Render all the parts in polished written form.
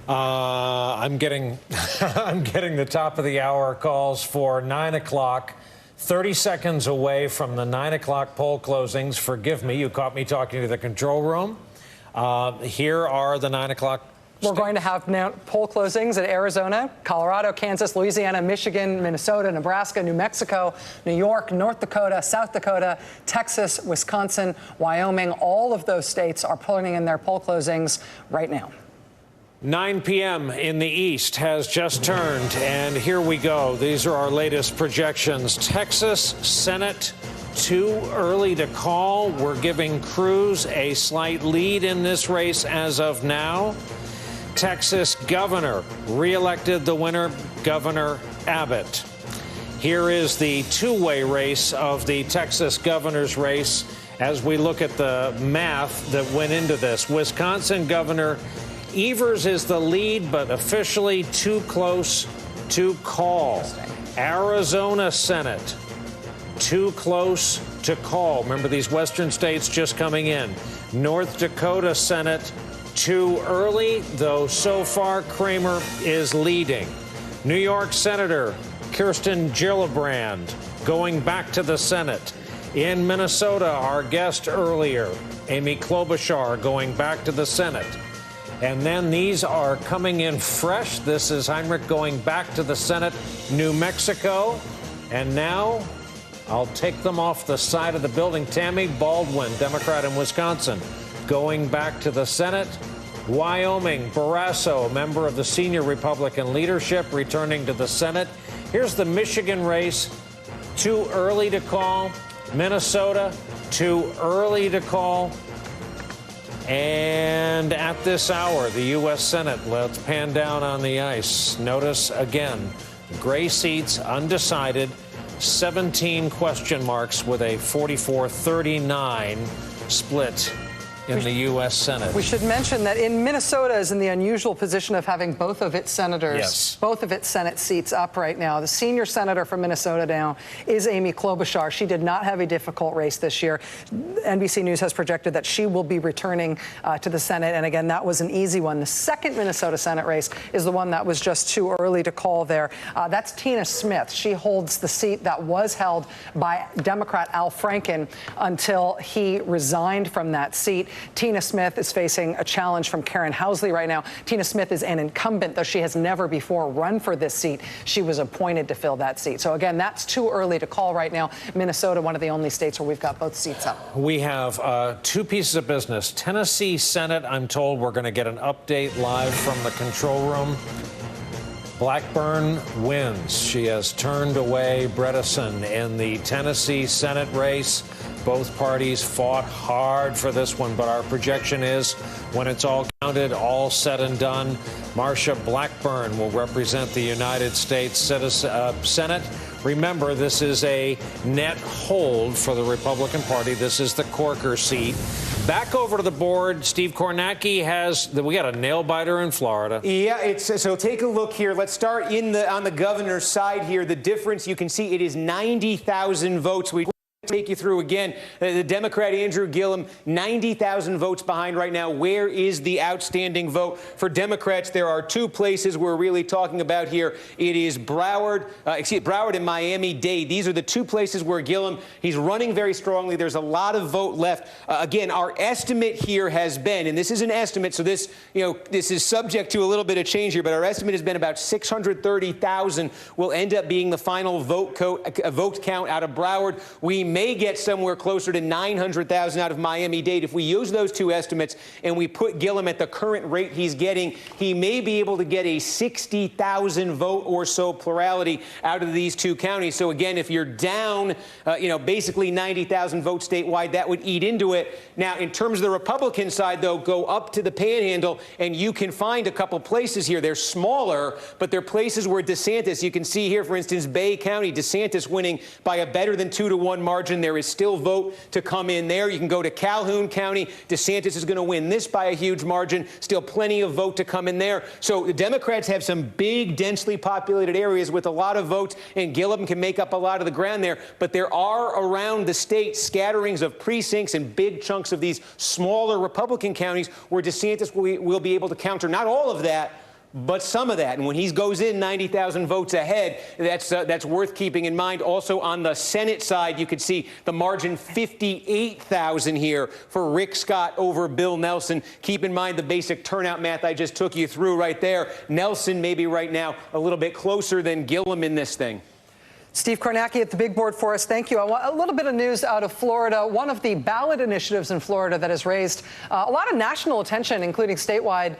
I'm getting I'm getting the top of the hour calls for 9 o'clock. 30 seconds away from the 9 o'clock poll closings. Forgive me, you caught me talking to the control room. Here are the 9 o'clock. We're going to have now poll closings at Arizona, Colorado, Kansas, Louisiana, Michigan, Minnesota, Nebraska, New Mexico, New York, North Dakota, South Dakota, Texas, Wisconsin, Wyoming. All of those states are pulling in their poll closings right now. 9 p.m. in the East has just turned, and here we go. These are our latest projections. Texas Senate, too early to call. We're giving Cruz a slight lead in this race as of now. Texas governor, reelected the winner, Governor Abbott. Here is the two-way race of the Texas governor's race as we look at the math that went into this. Wisconsin Governor Evers is the lead, but officially too close to call. Arizona Senate, too close to call. Remember, these western states just coming in. North Dakota Senate, too early, though so far Kramer is leading. New York Senator Kirsten Gillibrand going back to the Senate. In Minnesota, our guest earlier, Amy Klobuchar, going back to the Senate. And then these are coming in fresh. This is Heinrich going back to the Senate, New Mexico. And now I'll take them off the side of the building. Tammy Baldwin, Democrat in Wisconsin, going back to the Senate. Wyoming, Barrasso, member of the senior Republican leadership, returning to the Senate. Here's the Michigan race, too early to call. Minnesota, too early to call. And at this hour, the U.S. Senate, let's pan down on the ice. Notice again, gray seats, undecided, 17 question marks with a 44-39 split in the U.S. Senate. We should mention that in Minnesota is in the unusual position of having both of its senators, both of its Senate seats up right now. The senior senator from Minnesota now is Amy Klobuchar. She did not have a difficult race this year. NBC News has projected that she will be returning to the Senate. And again, that was an easy one. The second Minnesota Senate race is the one that was just too early to call there. That's Tina Smith. She holds the seat that was held by Democrat Al Franken until he resigned from that seat. Tina Smith is facing a challenge from Karen Housley right now. Tina Smith is an incumbent, though she has never before run for this seat. She was appointed to fill that seat. So again, that's too early to call right now. Minnesota, one of the only states where we've got both seats up. We have two pieces of business. Tennessee Senate, I'm told we're going to get an update live from the control room. Blackburn wins. She has turned away Bredesen in the Tennessee Senate race. Both parties fought hard for this one, but our projection is when it's all counted, all said and done, Marsha Blackburn will represent the United States Senate. Remember, this is a net hold for the Republican Party. This is the Corker seat. Back over to the board, Steve Kornacki we got a nail-biter in Florida. Yeah, so take a look here. Let's start on the governor's side here. The difference, you can see it is 90,000 votes. We take you through again. The Democrat Andrew Gillum, 90,000 votes behind right now. Where is the outstanding vote? For Democrats, there are two places we're really talking about here. It is Broward and Miami-Dade. These are the two places where Gillum, he's running very strongly. There's a lot of vote left. Again, our estimate here has been, and this is an estimate, so this is subject to a little bit of change here, but our estimate has been about 630,000 will end up being the final vote count out of Broward. We may get somewhere closer to 900,000 out of Miami-Dade. If we use those two estimates and we put Gillum at the current rate he's getting, he may be able to get a 60,000 vote or so plurality out of these two counties. So again, if you're down, basically 90,000 votes statewide, that would eat into it. Now, in terms of the Republican side, though, go up to the Panhandle, and you can find a couple places here. They're smaller, but they're places where DeSantis, you can see here, for instance, Bay County, DeSantis winning by a better than 2-to-1 margin. There is still vote to come in there. You can go to Calhoun County. DeSantis is going to win this by a huge margin. Still plenty of vote to come in there. So the Democrats have some big, densely populated areas with a lot of votes, and Gillum can make up a lot of the ground there. But there are around the state scatterings of precincts and big chunks of these smaller Republican counties where DeSantis will be able to counter not all of that, but some of that. And when he goes in 90,000 votes ahead, that's worth keeping in mind. Also on the Senate side, you could see the margin 58,000 here for Rick Scott over Bill Nelson. Keep in mind the basic turnout math I just took you through right there. Nelson maybe right now a little bit closer than Gillum in this thing. Steve Kornacki at the big board for us. Thank you. I want a little bit of news out of Florida. One of the ballot initiatives in Florida that has raised a lot of national attention, including statewide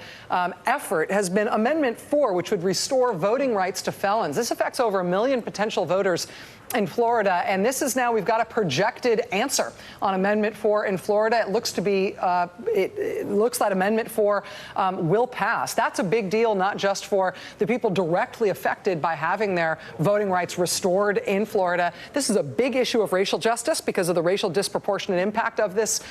effort, has been Amendment 4, which would restore voting rights to felons. This affects over 1 million potential voters in Florida, and this is now, we've got a projected answer on Amendment 4 in Florida. It looks to be, it looks like Amendment 4 will pass. That's a big deal, not just for the people directly affected by having their voting rights restored in Florida. This is a big issue of racial justice because of the racial disproportionate impact of this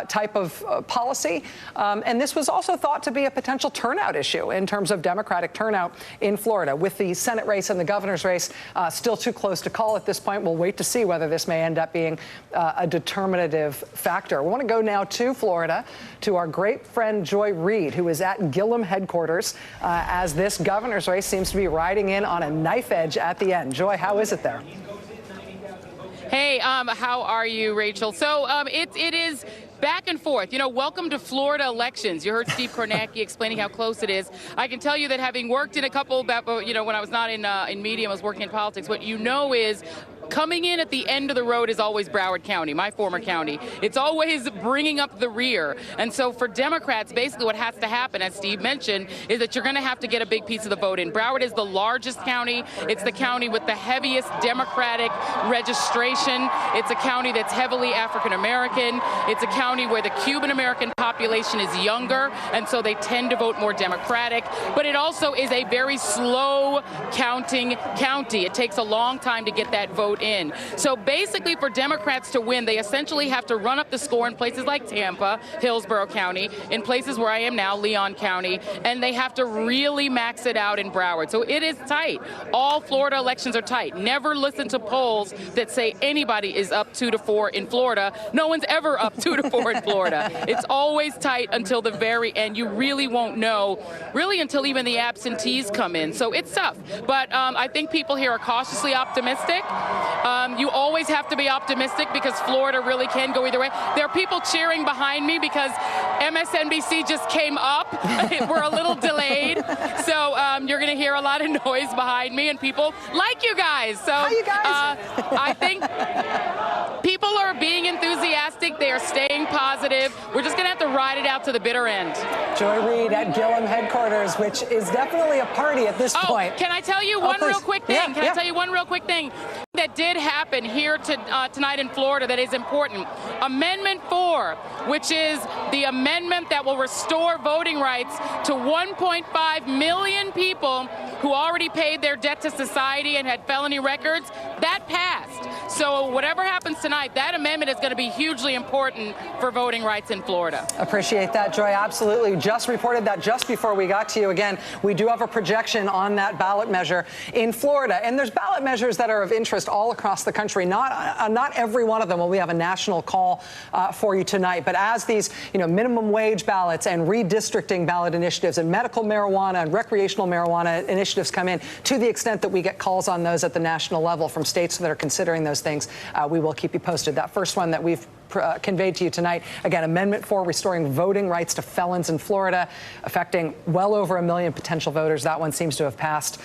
type of policy. And this was also thought to be a potential turnout issue in terms of Democratic turnout in Florida. With the Senate race and the governor's race still too close to call at this point, we'll wait to see whether this may end up being a determinative factor. We want to go now to Florida, to our great friend Joy Reid, who is at Gillum headquarters as this governor's race seems to be riding in on a knife edge at the end. Joy, how is it there? Hey, how are you, Rachel? So it is back and forth. You know, welcome to Florida elections. You heard Steve Kornacki explaining how close it is. I can tell you that having worked in a couple, you know, when I was not in media, I was working in politics, what you know is coming in at the end of the road is always Broward County, my former county. It's always bringing up the rear. And so for Democrats, basically what has to happen, as Steve mentioned, is that you're going to have to get a big piece of the vote in. Broward is the largest county. It's the county with the heaviest Democratic registration. It's a county that's heavily African American. It's a county where the Cuban American population is younger, and so they tend to vote more Democratic. But it also is a very slow counting county. It takes a long time to get that vote in. So basically for Democrats to win, they essentially have to run up the score in places like Tampa, Hillsborough County, in places where I am now, Leon County, and they have to really max it out in Broward. So it is tight. All Florida elections are tight. Never listen to polls that say anybody is up 2-4 in Florida. No one's ever up 2-4 in Florida. It's always tight until the very end. You really won't know, really until even the absentees come in. So it's tough. But I think people here are cautiously optimistic. You always have to be optimistic because Florida really can go either way. There are people cheering behind me because MSNBC just came up. We're a little delayed. So you're going to hear a lot of noise behind me and people like you guys. So Hi, you guys. I think people are being enthusiastic. They are staying positive. We're just going to have to ride it out to the bitter end. Joy Reid at Gillum headquarters, which is definitely a party at this point. Can I tell you one real quick thing? Yeah, Can I tell you one real quick thing that did happen here tonight in Florida that is important? Amendment 4, which is the amendment that will restore voting rights to 1.5 million people who already paid their debt to society and had felony records, that passed. So whatever happens tonight, that amendment is going to be hugely important for voting rights in Florida. Appreciate that, Joy. Absolutely. Just reported that just before we got to you. Again, we do have a projection on that ballot measure in Florida. And there's ballot measures that are of interest all across the country. Not every one of them will we have a national call for you tonight. But as these, minimum wage ballots and redistricting ballot initiatives and medical marijuana and recreational marijuana initiatives come in, to the extent that we get calls on those at the national level from states that are considering those things, we will keep you posted. That first one that we've conveyed to you tonight, again, Amendment 4 restoring voting rights to felons in Florida, affecting well over 1 million potential voters. That one seems to have passed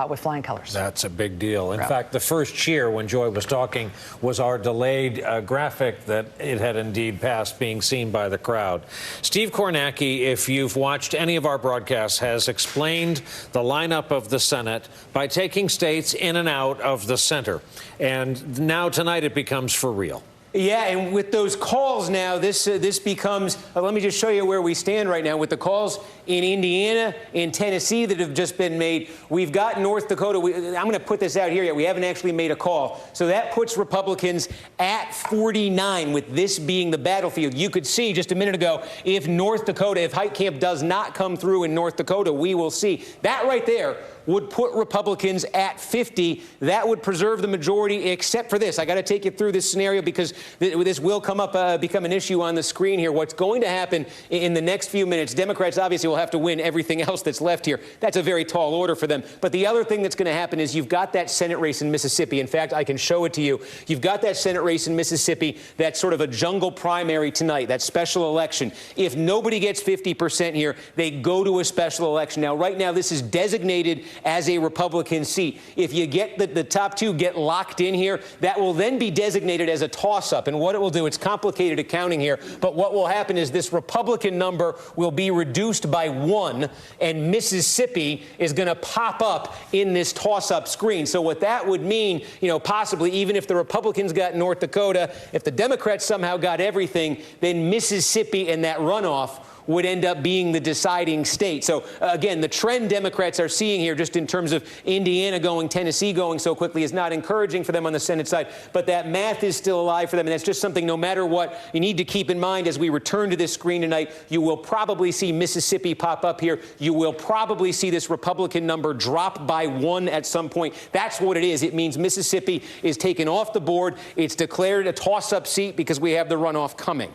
with flying colors. That's a big deal. In fact, the first cheer when Joy was talking was our delayed graphic that it had indeed passed, being seen by the crowd. Steve Kornacki, if you've watched any of our broadcasts, has explained the lineup of the Senate by taking states in and out of the center. And now tonight it becomes for real. Yeah, and with those calls now, this becomes, let me just show you where we stand right now. With the calls in Indiana, in Tennessee that have just been made, we've got North Dakota. I'm going to put this out here yet. We haven't actually made a call. So that puts Republicans at 49, with this being the battlefield. You could see just a minute ago, if North Dakota, if Heitkamp does not come through in North Dakota, we will see. That right there would put Republicans at 50. That would preserve the majority, except for this. I got to take you through this scenario because this will come up, become an issue on the screen here. What's going to happen in the next few minutes, Democrats obviously will still have to win everything else that's left here. That's a very tall order for them. But the other thing that's going to happen is you've got that Senate race in Mississippi. In fact, I can show it to you. You've got that Senate race in Mississippi. That's sort of a jungle primary tonight, that special election. If nobody gets 50% here, they go to a special election. Now, right now, this is designated as a Republican seat. If you get the top two get locked in here, that will then be designated as a toss-up. And what it will do, it's complicated accounting here, but what will happen is this Republican number will be reduced by 1, and Mississippi is going to pop up in this toss-up screen. So what that would mean, possibly even if the Republicans got North Dakota, if the Democrats somehow got everything, then Mississippi and that runoff would end up being the deciding state. So, again, the trend Democrats are seeing here, just in terms of Indiana going, Tennessee going so quickly, is not encouraging for them on the Senate side. But that math is still alive for them, and that's just something, no matter what, you need to keep in mind as we return to this screen tonight. You will probably see Mississippi pop up here. You will probably see this Republican number drop by 1 at some point. That's what it is. It means Mississippi is taken off the board. It's declared a toss-up seat because we have the runoff coming.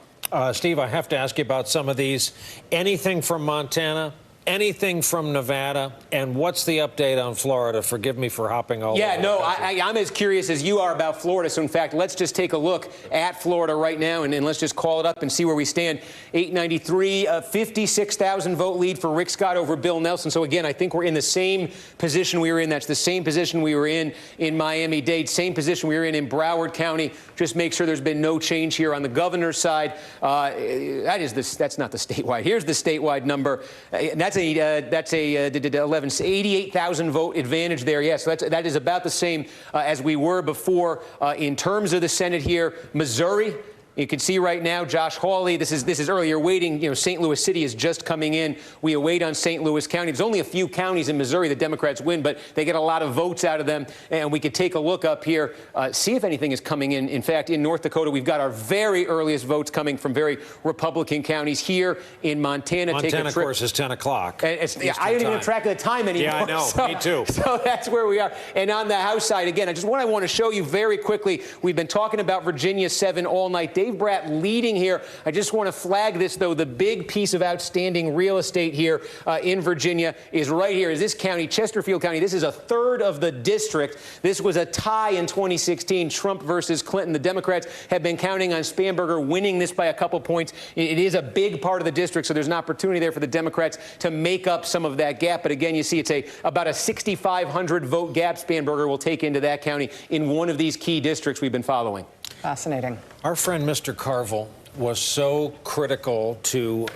Steve, I have to ask you about some of these. Anything from Montana? Anything from Nevada? And what's the update on Florida? Forgive me for hopping all over. Yeah, no, I'm as curious as you are about Florida. So, in fact, let's just take a look at Florida right now, and let's just call it up and see where we stand. 893, 56,000 vote lead for Rick Scott over Bill Nelson. So, again, I think we're in the same position we were in. That's the same position we were in Miami-Dade, same position we were in Broward County. Just make sure there's been no change here on the governor's side. That's not the statewide. Here's the statewide number. That's a 88,000 vote advantage there. Yes, so that is about the same as we were before. In terms of the Senate here, Missouri. You can see right now, Josh Hawley, this is earlier waiting. St. Louis City is just coming in. We await on St. Louis County. There's only a few counties in Missouri the Democrats win, but they get a lot of votes out of them. And we could take a look up here, see if anything is coming in. In fact, in North Dakota, we've got our very earliest votes coming from very Republican counties. Here in Montana, Montana, of course, is 10 o'clock. I don't even have track of the time anymore. Yeah, I know. Me too. So that's where we are. And on the House side, again, I want to show you very quickly. We've been talking about Virginia 7 all night. Dave Bratt leading here. I just want to flag this, though. The big piece of outstanding real estate here in Virginia is right here. Is this county, Chesterfield County. This is a third of the district. This was a tie in 2016, Trump versus Clinton. The Democrats have been counting on Spanberger winning this by a couple points. It is a big part of the district, so there's an opportunity there for the Democrats to make up some of that gap. But again, you see it's about a 6,500 vote gap Spanberger will take into that county in one of these key districts we've been following. Fascinating. Our friend Mr. Carville was so critical to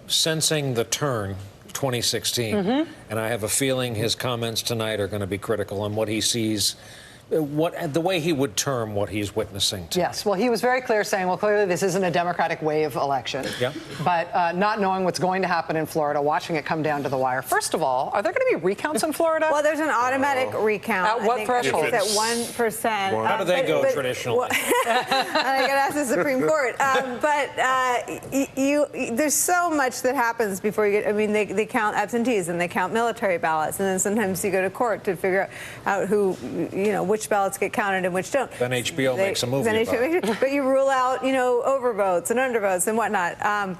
sensing the turn 2016. And I have a feeling his comments tonight are going to be critical on what he sees, the way he would term what he's witnessing to. Yes, well, he was very clear saying, well, clearly this isn't a Democratic wave election. Yeah. But not knowing what's going to happen in Florida, watching it come down to the wire. First of all, are there going to be recounts in Florida? Well, there's an automatic recount. At what threshold? It's at 1%. How do they go traditionally? Well, I got to ask the Supreme Court. There's so much that happens before you get, they count absentees and they count military ballots. And then sometimes you go to court to figure out who, which ballots get counted and which don't. Then HBO makes a movie about it. But you rule out, overvotes and undervotes and whatnot.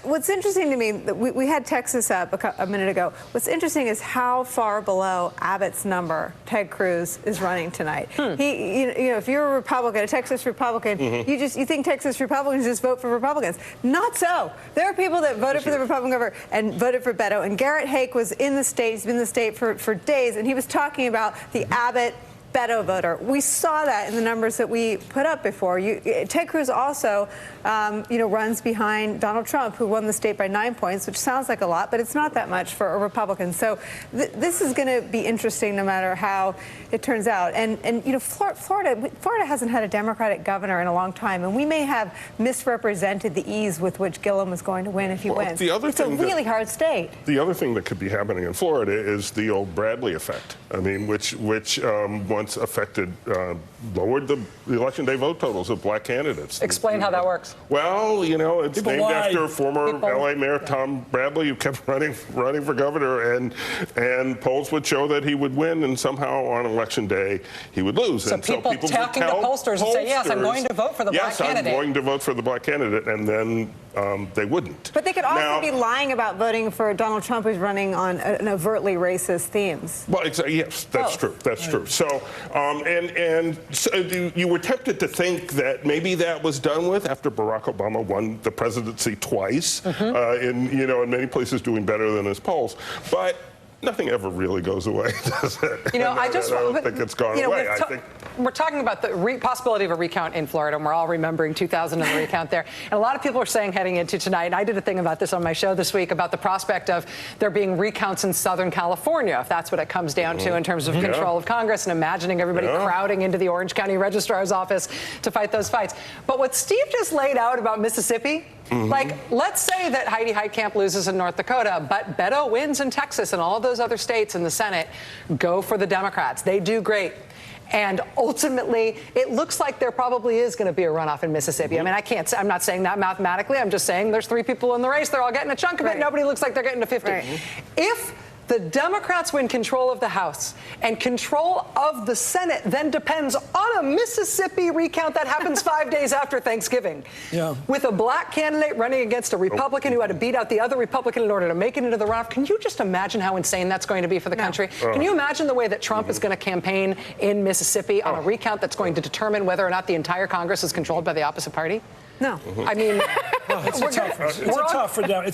What's interesting to me, we had Texas up a minute ago. What's interesting is how far below Abbott's number Ted Cruz is running tonight. He, if you're a Republican, a Texas Republican, you think Texas Republicans just vote for Republicans. Not so. There are people that voted for the Republican governor and voted for Beto. And Garrett Haake was in the state. He's been in the state for days, and he was talking about the Abbott Beto voter. We saw that in the numbers that we put up before. Ted Cruz also, runs behind Donald Trump, who won the state by 9 points, which sounds like a lot, but it's not that much for a Republican. So this is going to be interesting no matter how it turns out. And Florida hasn't had a Democratic governor in a long time, and we may have misrepresented the ease with which Gillum is going to win if he wins. It's a really hard state. The other thing that could be happening in Florida is the old Bradley effect. Which once affected, lowered the election day vote totals of black candidates. Explain how that works. Well, it's named after former LA Mayor Tom Bradley, who kept running for governor, and polls would show that he would win, and somehow on election day he would lose. So people talking to pollsters and say, yes, I'm going to vote for the black candidate. Yes, I'm going to vote for the black candidate, and then they wouldn't. But they could also be lying about voting for Donald Trump, who's running on an overtly racist themes. Well, yes, that's true. That's true. So, so you were tempted to think that maybe that was done with after Barack Obama won the presidency twice, in many places doing better than his polls, but nothing ever really goes away, does it? I don't think it's gone away. We're talking about the possibility of a recount in Florida, and we're all remembering 2000 and the recount there. And a lot of people are saying heading into tonight, and I did a thing about this on my show this week, about the prospect of there being recounts in Southern California, if that's what it comes down to in terms of control of Congress, and imagining everybody crowding into the Orange County Registrar's office to fight those fights. But what Steve just laid out about Mississippi, like, let's say that Heidi Heitkamp loses in North Dakota, but Beto wins in Texas, and all of those other states in the Senate go for the Democrats. They do great. And ultimately, it looks like there probably is going to be a runoff in Mississippi. I mean, I'm not saying that mathematically. I'm just saying there's 3 people in the race. They're all getting a chunk of it. Nobody looks like they're getting to 50. If the Democrats win control of the House and control of the Senate then depends on a Mississippi recount that happens 5 days after Thanksgiving. With a black candidate running against a Republican who had to beat out the other Republican in order to make it into the runoff. Can you just imagine how insane that's going to be for the country? Can you imagine the way that Trump is going to campaign in Mississippi on a recount that's going to determine whether or not the entire Congress is controlled by the opposite party? No. I mean, it's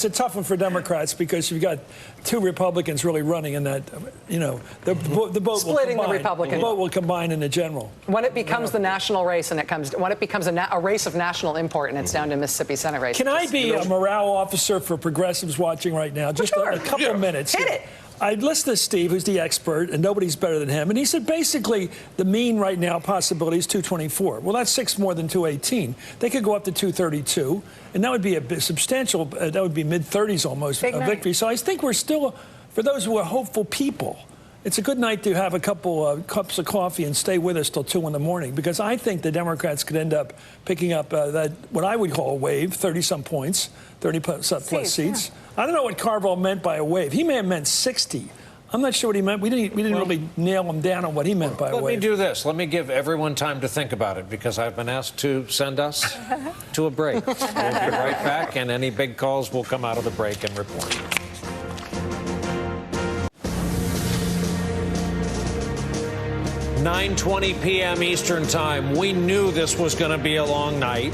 a tough one for Democrats because you've got 2 Republicans really running in that, the vote splitting the Republican. The vote will combine in the general. When it becomes the national race and when it becomes a race of national import and it's down to Mississippi Senate race. Can I be a morale officer for progressives watching right now? Just a couple minutes. Hit it. I listened to Steve, who's the expert, and nobody's better than him. And he said basically the mean right now possibility is 224. Well, that's 6 more than 218. They could go up to 232, and that would be a substantial, that would be mid-30s almost, a victory. So I think we're still, for those who are hopeful people, it's a good night to have a couple cups of coffee and stay with us till 2 in the morning, because I think the Democrats could end up picking up that what I would call a wave, 30-some points, 30+ seats. I don't know what Carville meant by a wave. He may have meant 60. I'm not sure what he meant. We didn't really nail him down on what he meant by a wave. Let me do this. Let me give everyone time to think about it, because I've been asked to send us to a break. We'll be right back, and any big calls will come out of the break and report. (9:20 p.m. Eastern Time). We knew this was going to be a long night.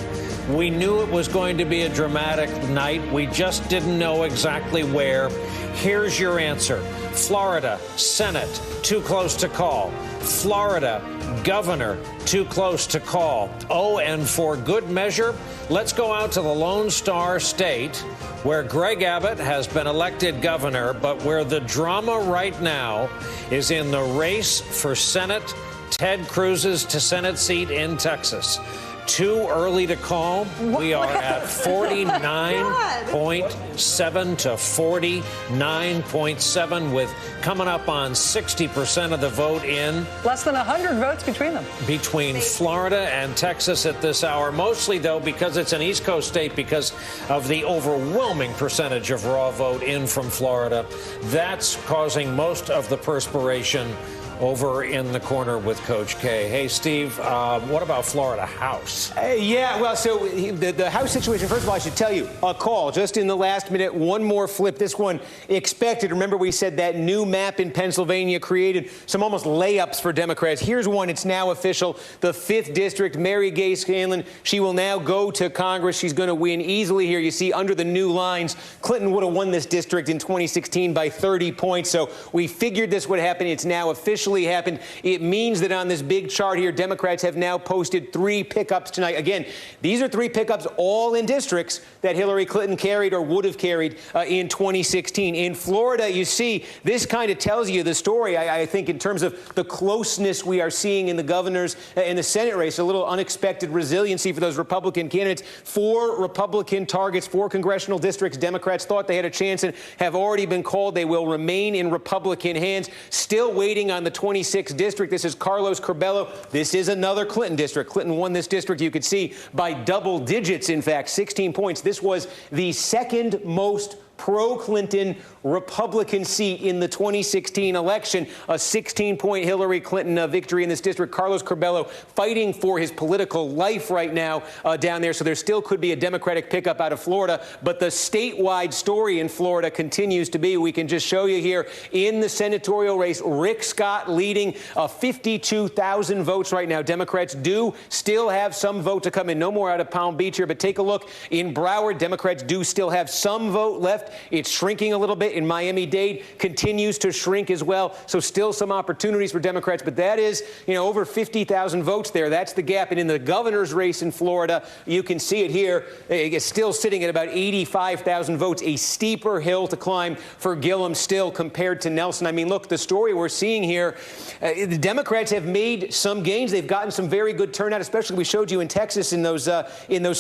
We knew it was going to be a dramatic night. We just didn't know exactly where. Here's your answer. Florida, Senate, too close to call. Florida, Governor, too close to call. Oh, and for good measure, let's go out to the Lone Star State, where Greg Abbott has been elected governor, but where the drama right now is in the race for Senate, Ted Cruz's Senate seat in Texas. Too early to call. We are at 49.7 to 49.7, with coming up on 60% of the vote in. Less than 100 votes between them. Between Florida and Texas at this hour. Mostly, though, because it's an East Coast state, because of the overwhelming percentage of raw vote in from Florida. That's causing most of the perspiration over in the corner with Coach K. Hey, Steve, what about Florida House? Yeah, well, so the House situation, first of all, I should tell you, a call just in the last minute, one more flip. This one expected. Remember, we said that new map in Pennsylvania created some almost layups for Democrats. Here's one. It's now official. The 5th District, Mary Gay Scanlon, she will now go to Congress. She's going to win easily here. You see, under the new lines, Clinton would have won this district in 2016 by 30 points. So we figured this would happen. It's now official. Happened. It means that on this big chart here, Democrats have now posted 3 pickups tonight. Again, these are 3 pickups all in districts that Hillary Clinton carried or would have carried in 2016. In Florida, you see, this kind of tells you the story, I think, in terms of the closeness we are seeing in the governor's and the Senate race. A little unexpected resiliency for those Republican candidates. 4 Republican targets, 4 congressional districts Democrats thought they had a chance and have already been called. They will remain in Republican hands. Still waiting on the 26th district. This is Carlos Curbelo. This is another Clinton district. Clinton won this district, you could see, by double digits, in fact, 16 points. This was the second most pro-Clinton Republican seat in the 2016 election, a 16-point Hillary Clinton victory in this district. Carlos Curbelo fighting for his political life right now down there, so there still could be a Democratic pickup out of Florida. But the statewide story in Florida continues to be, we can just show you here, in the senatorial race, Rick Scott leading 52,000 votes right now. Democrats do still have some vote to come in. No more out of Palm Beach here, but take a look in Broward. Democrats do still have some vote left. It's shrinking a little bit. In Miami-Dade continues to shrink as well. So still some opportunities for Democrats, but that is, over 50,000 votes there. That's the gap. And in the governor's race in Florida, you can see it here. It's still sitting at about 85,000 votes, a steeper hill to climb for Gillum still compared to Nelson. I mean, look, the story we're seeing here, the Democrats have made some gains. They've gotten some very good turnout, especially we showed you in Texas in those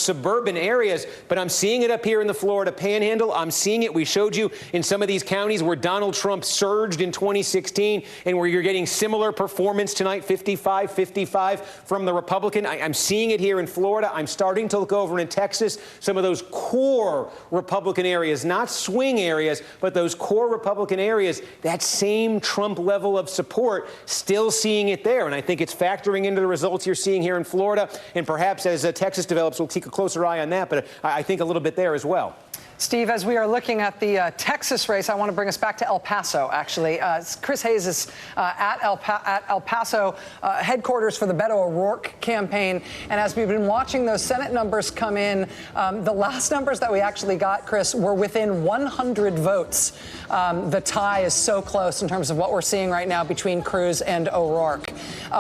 suburban areas. But I'm seeing it up here in the Florida Panhandle. I'm seeing it. We showed you in some of these counties where Donald Trump surged in 2016 and where you're getting similar performance tonight, 55-55 from the Republican. I'm seeing it here in Florida. I'm starting to look over in Texas, some of those core Republican areas, not swing areas, but those core Republican areas, that same Trump level of support, still seeing it there. And I think it's factoring into the results you're seeing here in Florida. And perhaps as Texas develops, we'll keep a closer eye on that. But I think a little bit there as well. Steve, as we are looking at the Texas race, I want to bring us back to El Paso, actually. Chris Hayes is at El Paso headquarters for the Beto O'Rourke campaign. And as we've been watching those Senate numbers come in, the last numbers that we actually got, Chris, were within 100 votes. The tie is so close in terms of what we're seeing right now between Cruz and O'Rourke.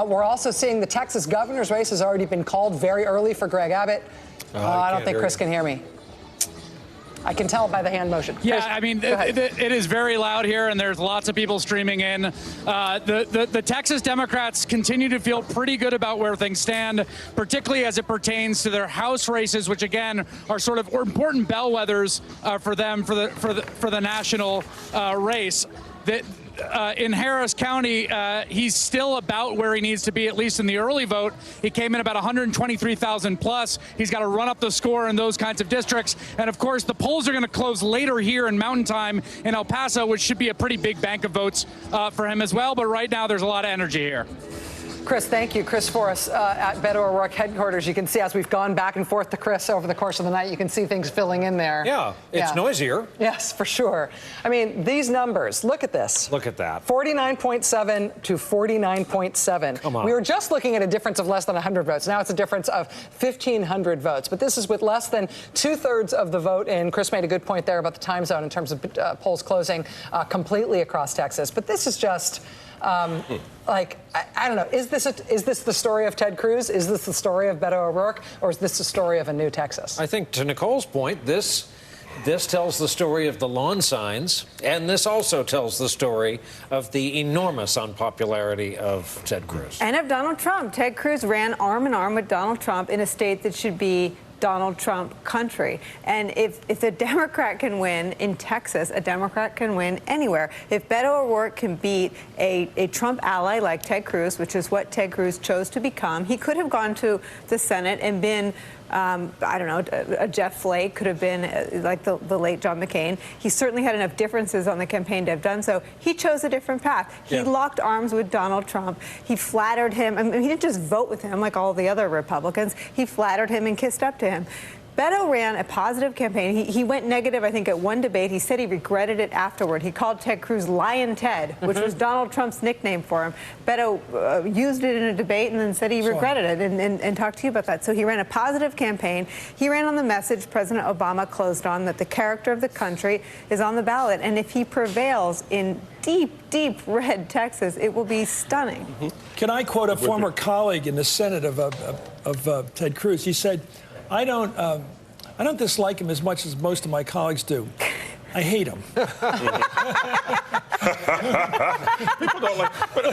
We're also seeing the Texas governor's race has already been called very early for Greg Abbott. I don't think Chris can hear me. I can tell by the hand motion. Yeah, I mean, it is very loud here, and there's lots of people streaming in. The Texas Democrats continue to feel pretty good about where things stand, particularly as it pertains to their House races, which again are sort of important bellwethers for them for the national race. In Harris County, he's still about where he needs to be, at least in the early vote. He came in about 123,000 plus. He's got to run up the score in those kinds of districts. And of course, the polls are going to close later here in Mountain Time in El Paso, which should be a pretty big bank of votes for him as well. But right now, there's a lot of energy here. Chris, thank you. Chris Forrest at Beto O'Rourke headquarters. You can see as we've gone back and forth to Chris over the course of the night, you can see things filling in there. Yeah, it's noisier. Yes, for sure. I mean, these numbers, look at this. Look at that. 49.7 to 49.7. Come on. We were just looking at a difference of less than 100 votes. Now it's a difference of 1,500 votes. But this is with less than 2/3 of the vote in. Chris made a good point there about the time zone in terms of polls closing completely across Texas. But this is just... I don't know. Is this the story of Ted Cruz? Is this the story of Beto O'Rourke? Or is this the story of a new Texas? I think to Nicole's point, this tells the story of the lawn signs, and this also tells the story of the enormous unpopularity of Ted Cruz. And of Donald Trump. Ted Cruz ran arm in arm with Donald Trump in a state that should be Donald Trump country. And if a Democrat can win in Texas, a Democrat can win anywhere. If Beto O'Rourke can beat a Trump ally like Ted Cruz, which is what Ted Cruz chose to become, he could have gone to the Senate and been I don't know, a Jeff Flake, could have been like the late John McCain. He certainly had enough differences on the campaign to have done so. He chose a different path. He locked arms with Donald Trump. He flattered him. I mean, he didn't just vote with him like all the other Republicans. He flattered him and kissed up to him. Beto ran a positive campaign. He went negative, I think, at one debate. He said he regretted it afterward. He called Ted Cruz Lion Ted, which was Donald Trump's nickname for him. Beto used it in a debate and then said he regretted it and talked to you about that. So he ran a positive campaign. He ran on the message President Obama closed on, that the character of the country is on the ballot. And if he prevails in deep, deep red Texas, it will be stunning. Can I quote a former colleague in the Senate of Ted Cruz? He said, I don't dislike him as much as most of my colleagues do. I hate him. People don't like, but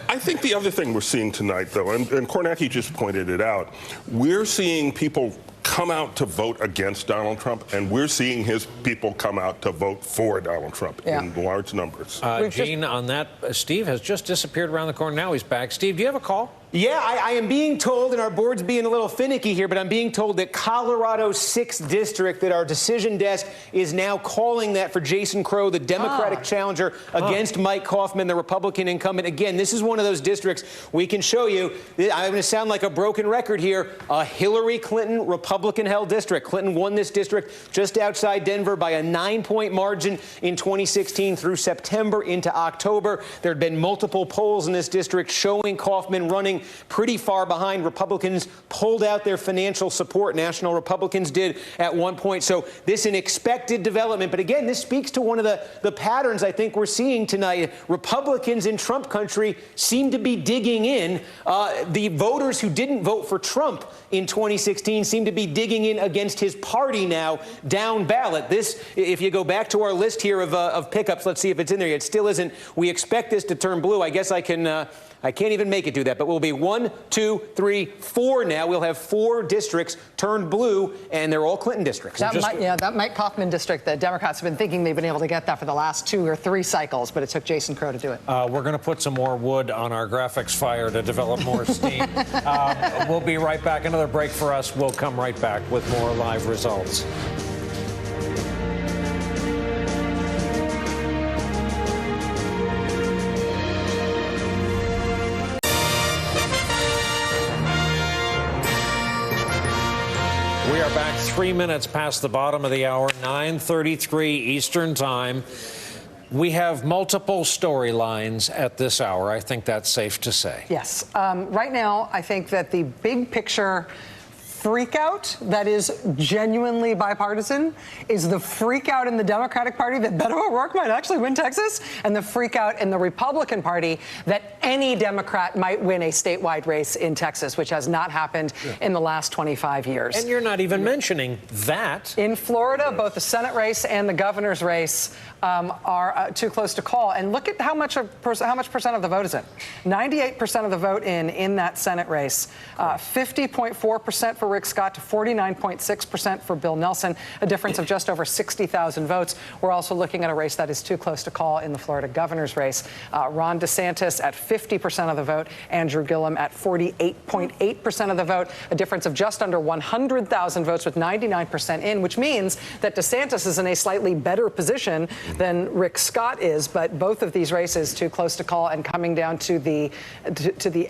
I think the other thing we're seeing tonight, though, and Kornacki just pointed it out, we're seeing people come out to vote against Donald Trump, and we're seeing his people come out to vote for Donald Trump in large numbers. Gene, on that, Steve has just disappeared around the corner. Now he's back. Steve, do you have a call? Yeah, I am being told, and our board's being a little finicky here, but I'm being told that Colorado's 6th district, that our decision desk is now calling that for Jason Crow, the Democratic challenger against Mike Kaufman, the Republican incumbent. Again, this is one of those districts we can show you. I'm going to sound like a broken record here. A Hillary Clinton Republican-held district. Clinton won this district just outside Denver by a 9-point margin in 2016 through September into October. There had been multiple polls in this district showing Kaufman running pretty far behind. Republicans pulled out their financial support. National Republicans did at one point. So this is an expected development. But again, this speaks to one of the patterns I think we're seeing tonight. Republicans in Trump country seem to be digging in. The voters who didn't vote for Trump in 2016 seem to be digging in against his party now down ballot. This, if you go back to our list here of pickups, let's see if it's in there yet. It still isn't. We expect this to turn blue. I guess I can't even make it do that, but we'll be 1, 2, 3, 4 now. We'll have 4 districts turned blue, and they're all Clinton districts. That Mike Kaufman district, the Democrats have been thinking they've been able to get that for the last 2 or 3 cycles, but it took Jason Crow to do it. We're going to put some more wood on our graphics fire to develop more steam. We'll be right back. Another break for us. We'll come right back with more live results. We are back 3 minutes past the bottom of the hour, 9:33 Eastern Time. We have multiple storylines at this hour. I think that's safe to say. Yes. Right now, I think that the big picture freakout that is genuinely bipartisan is the freakout in the Democratic Party that Beto O'Rourke might actually win Texas, and the freakout in the Republican Party that any Democrat might win a statewide race in Texas, which has not happened in the last 25 years. And you're not even mentioning that. In Florida, both the Senate race and the governor's race are too close to call. And look at how much percent of the vote is in. 98% of the vote in that Senate race. 50.4% for Rick Scott to 49.6% for Bill Nelson, a difference of just over 60,000 votes. We're also looking at a race that is too close to call in the Florida governor's race. Ron DeSantis at 50% of the vote, Andrew Gillum at 48.8% of the vote, a difference of just under 100,000 votes with 99% in, which means that DeSantis is in a slightly better position than Rick Scott is, but both of these races too close to call and coming down to the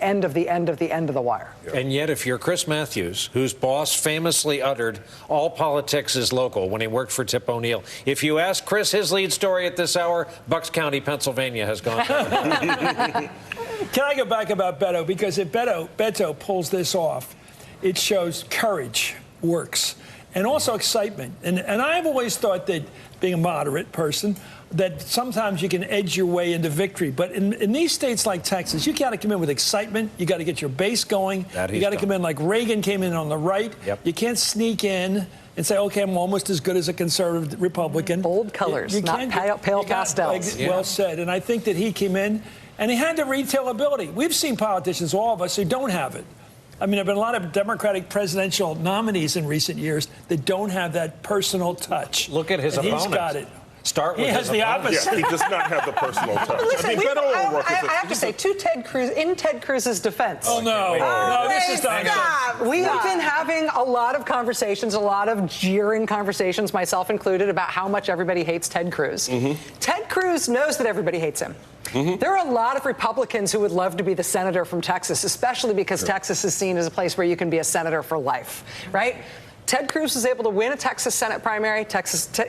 end of the wire. And yet, if you're Chris Matthews, whose boss famously uttered, all politics is local when he worked for Tip O'Neill, if you ask Chris his lead story at this hour, Bucks County, Pennsylvania has gone down. Can I go back about Beto? Because if Beto pulls this off, it shows courage works. And also excitement. And I've always thought that, being a moderate person, that sometimes you can edge your way into victory. But in these states like Texas, you got to come in with excitement. You got to get your base going. You got to come in like Reagan came in on the right. Yep. You can't sneak in and say, okay, I'm almost as good as a conservative Republican. Bold colors, not pale pastels. Well said. And I think that he came in, and he had the retail ability. We've seen politicians, all of us, who don't have it. I mean, there have been a lot of Democratic presidential nominees in recent years that don't have that personal touch. Look at his opponent. He's got it. Start with he has the opposite. Yeah, he does not have the personal touch. Listen, I have to say, in Ted Cruz's defense. Oh, no. No, this is not. We have been having a lot of conversations, a lot of jeering conversations, myself included, about how much everybody hates Ted Cruz. Ted Cruz knows that everybody hates him. There are a lot of Republicans who would love to be the senator from Texas, especially because Texas is seen as a place where you can be a senator for life, right? Ted Cruz was able to win a Texas Senate primary.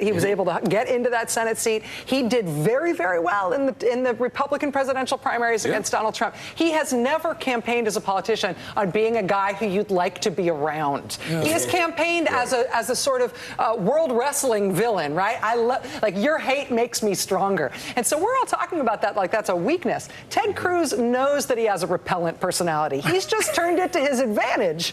He was able to get into that Senate seat. He did very, very well in the Republican presidential primaries against Donald Trump. He has never campaigned as a politician on being a guy who you'd like to be around. He has campaigned as a sort of world wrestling villain, right? Like, your hate makes me stronger. And so we're all talking about that like that's a weakness. Ted Cruz knows that he has a repellent personality. He's just turned it to his advantage.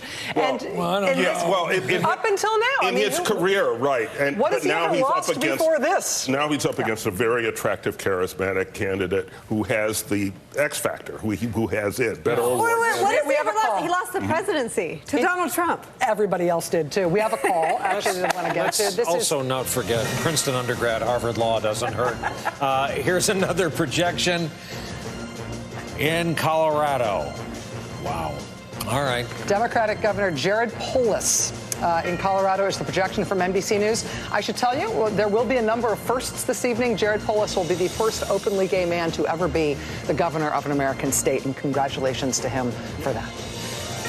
Up until now. In his career, right. And what has he ever lost before this? Now he's up against a very attractive, charismatic candidate who has the X factor, who has it. What if he ever lost? He lost the presidency to Donald Trump. Everybody else did, too. We have a call. Actually, didn't want to get to. Also not forget, Princeton undergrad, Harvard Law doesn't hurt. Here's another projection in Colorado. Wow. All right. Democratic Governor Jared Polis in Colorado is the projection from NBC News. I should tell you, there will be a number of firsts this evening. Jared Polis will be the first openly gay man to ever be the governor of an American state, and congratulations to him for that.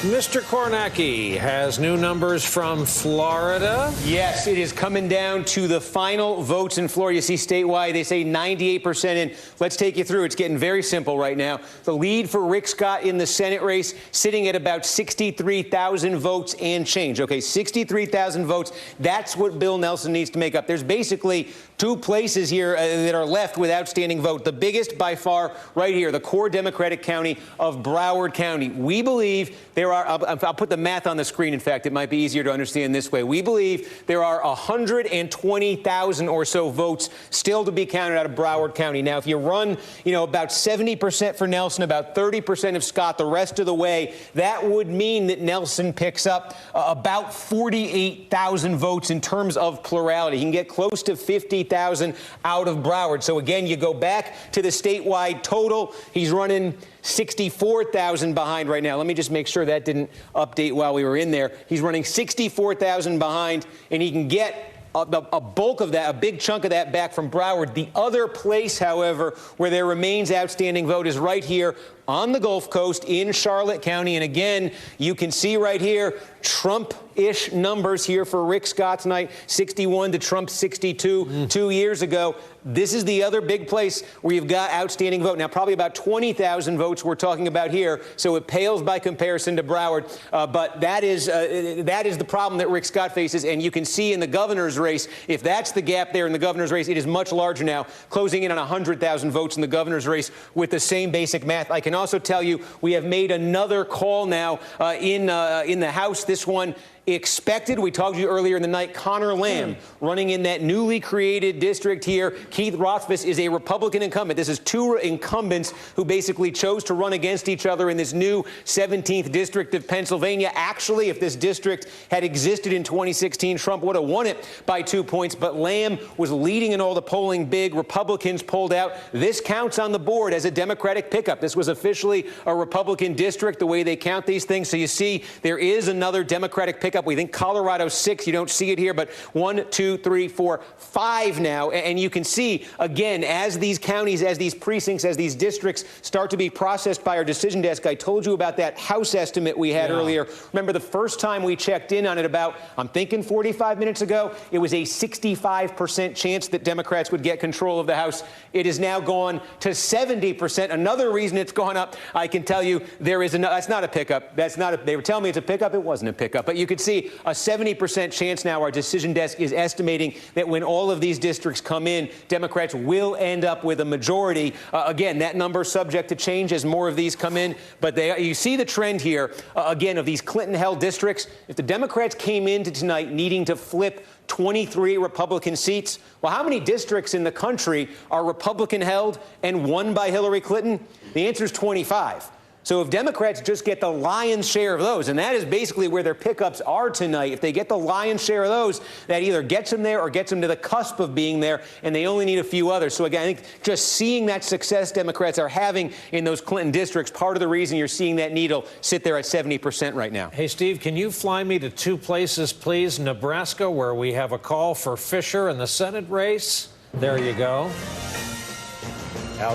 Mr. Kornacki has new numbers from Florida. Yes, it is coming down to the final votes in Florida. You see statewide, they say 98% in. Let's take you through. It's getting very simple right now. The lead for Rick Scott in the Senate race sitting at about 63,000 votes and change. Okay, 63,000 votes. That's what Bill Nelson needs to make up. There's basically two places here that are left with outstanding vote. The biggest by far right here, the core Democratic county of Broward County. We believe there are, I'll put the math on the screen. In fact, it might be easier to understand this way. We believe there are 120,000 or so votes still to be counted out of Broward County. Now, if you run, about 70% for Nelson, about 30% of Scott, the rest of the way, that would mean that Nelson picks up about 48,000 votes in terms of plurality. He can get close to 50,000 out of Broward. So again, you go back to the statewide total. He's running 64,000 behind right now. Let me just make sure that didn't update while we were in there. He's running 64,000 behind, and he can get a bulk of that, a big chunk of that back from Broward. The other place, however, where there remains outstanding vote is right here on the Gulf Coast in Charlotte County. And again, you can see right here, Trump-ish numbers here for Rick Scott tonight, 61 to Trump 62 2 years ago. This is the other big place where you've got outstanding vote. Now, probably about 20,000 votes we're talking about here, so it pales by comparison to Broward. But that is the problem that Rick Scott faces. And you can see in the governor's race, if that's the gap there in the governor's race, it is much larger now, closing in on 100,000 votes in the governor's race with the same basic math. I can also tell you we have made another call now in the House. This one expected. We talked to you earlier in the night. Connor Lamb running in that newly created district here. Keith Rothfuss is a Republican incumbent. This is two incumbents who basically chose to run against each other in this new 17th district of Pennsylvania. Actually, if this district had existed in 2016, Trump would have won it by 2 points. But Lamb was leading in all the polling big. Republicans pulled out. This counts on the board as a Democratic pickup. This was officially a Republican district, the way they count these things. So you see there is another Democratic pickup. We think Colorado's 6. You don't see it here, but 1, 2, 3, 4, 5 now. And you can see, again, as these counties, as these precincts, as these districts start to be processed by our decision desk. I told you about that House estimate we had earlier. Remember, the first time we checked in on it about, I'm thinking 45 minutes ago, it was a 65% chance that Democrats would get control of the House. It has now gone to 70%. Another reason it's gone up, I can tell you, that's not a pickup. They were telling me it's a pickup. It wasn't a pickup. But you could see a 70% chance now. Our decision desk is estimating that when all of these districts come in, Democrats will end up with a majority. Again, that number is subject to change as more of these come in. But you see the trend here, again, of these Clinton-held districts. If the Democrats came into tonight needing to flip 23 Republican seats, well, how many districts in the country are Republican-held and won by Hillary Clinton? The answer is 25. So if Democrats just get the lion's share of those, and that is basically where their pickups are tonight, if they get the lion's share of those, that either gets them there or gets them to the cusp of being there, and they only need a few others. So again, I think just seeing that success Democrats are having in those Clinton districts, part of the reason you're seeing that needle sit there at 70% right now. Hey, Steve, can you fly me to two places, please? Nebraska, where we have a call for Fisher in the Senate race. There you go.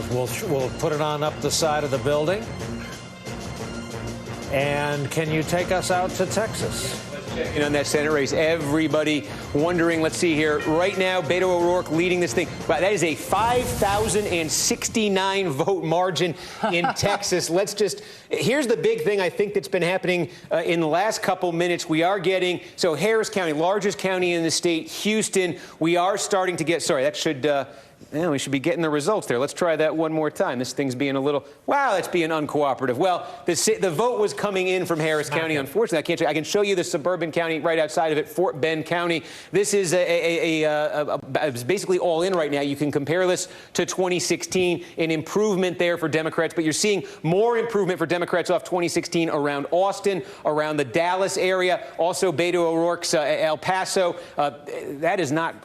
We'll put it on up the side of the building. And can you take us out to Texas? On that Senate race, everybody wondering, let's see here, right now, Beto O'Rourke leading this thing. Wow, that is a 5,069 vote margin in Texas. Here's the big thing I think that's been happening in the last couple minutes. We are getting, so Harris County, largest county in the state, Houston, we are starting to get, sorry, that should, we should be getting the results there. Let's try that one more time. This thing's being that's being uncooperative. Well, the vote was coming in from Harris County. Unfortunately, I can show you the suburban county right outside of it, Fort Bend County. This is it's basically all in right now. You can compare this to 2016, an improvement there for Democrats, but you're seeing more improvement for Democrats off 2016 around Austin, around the Dallas area, also Beto O'Rourke's El Paso. That is not...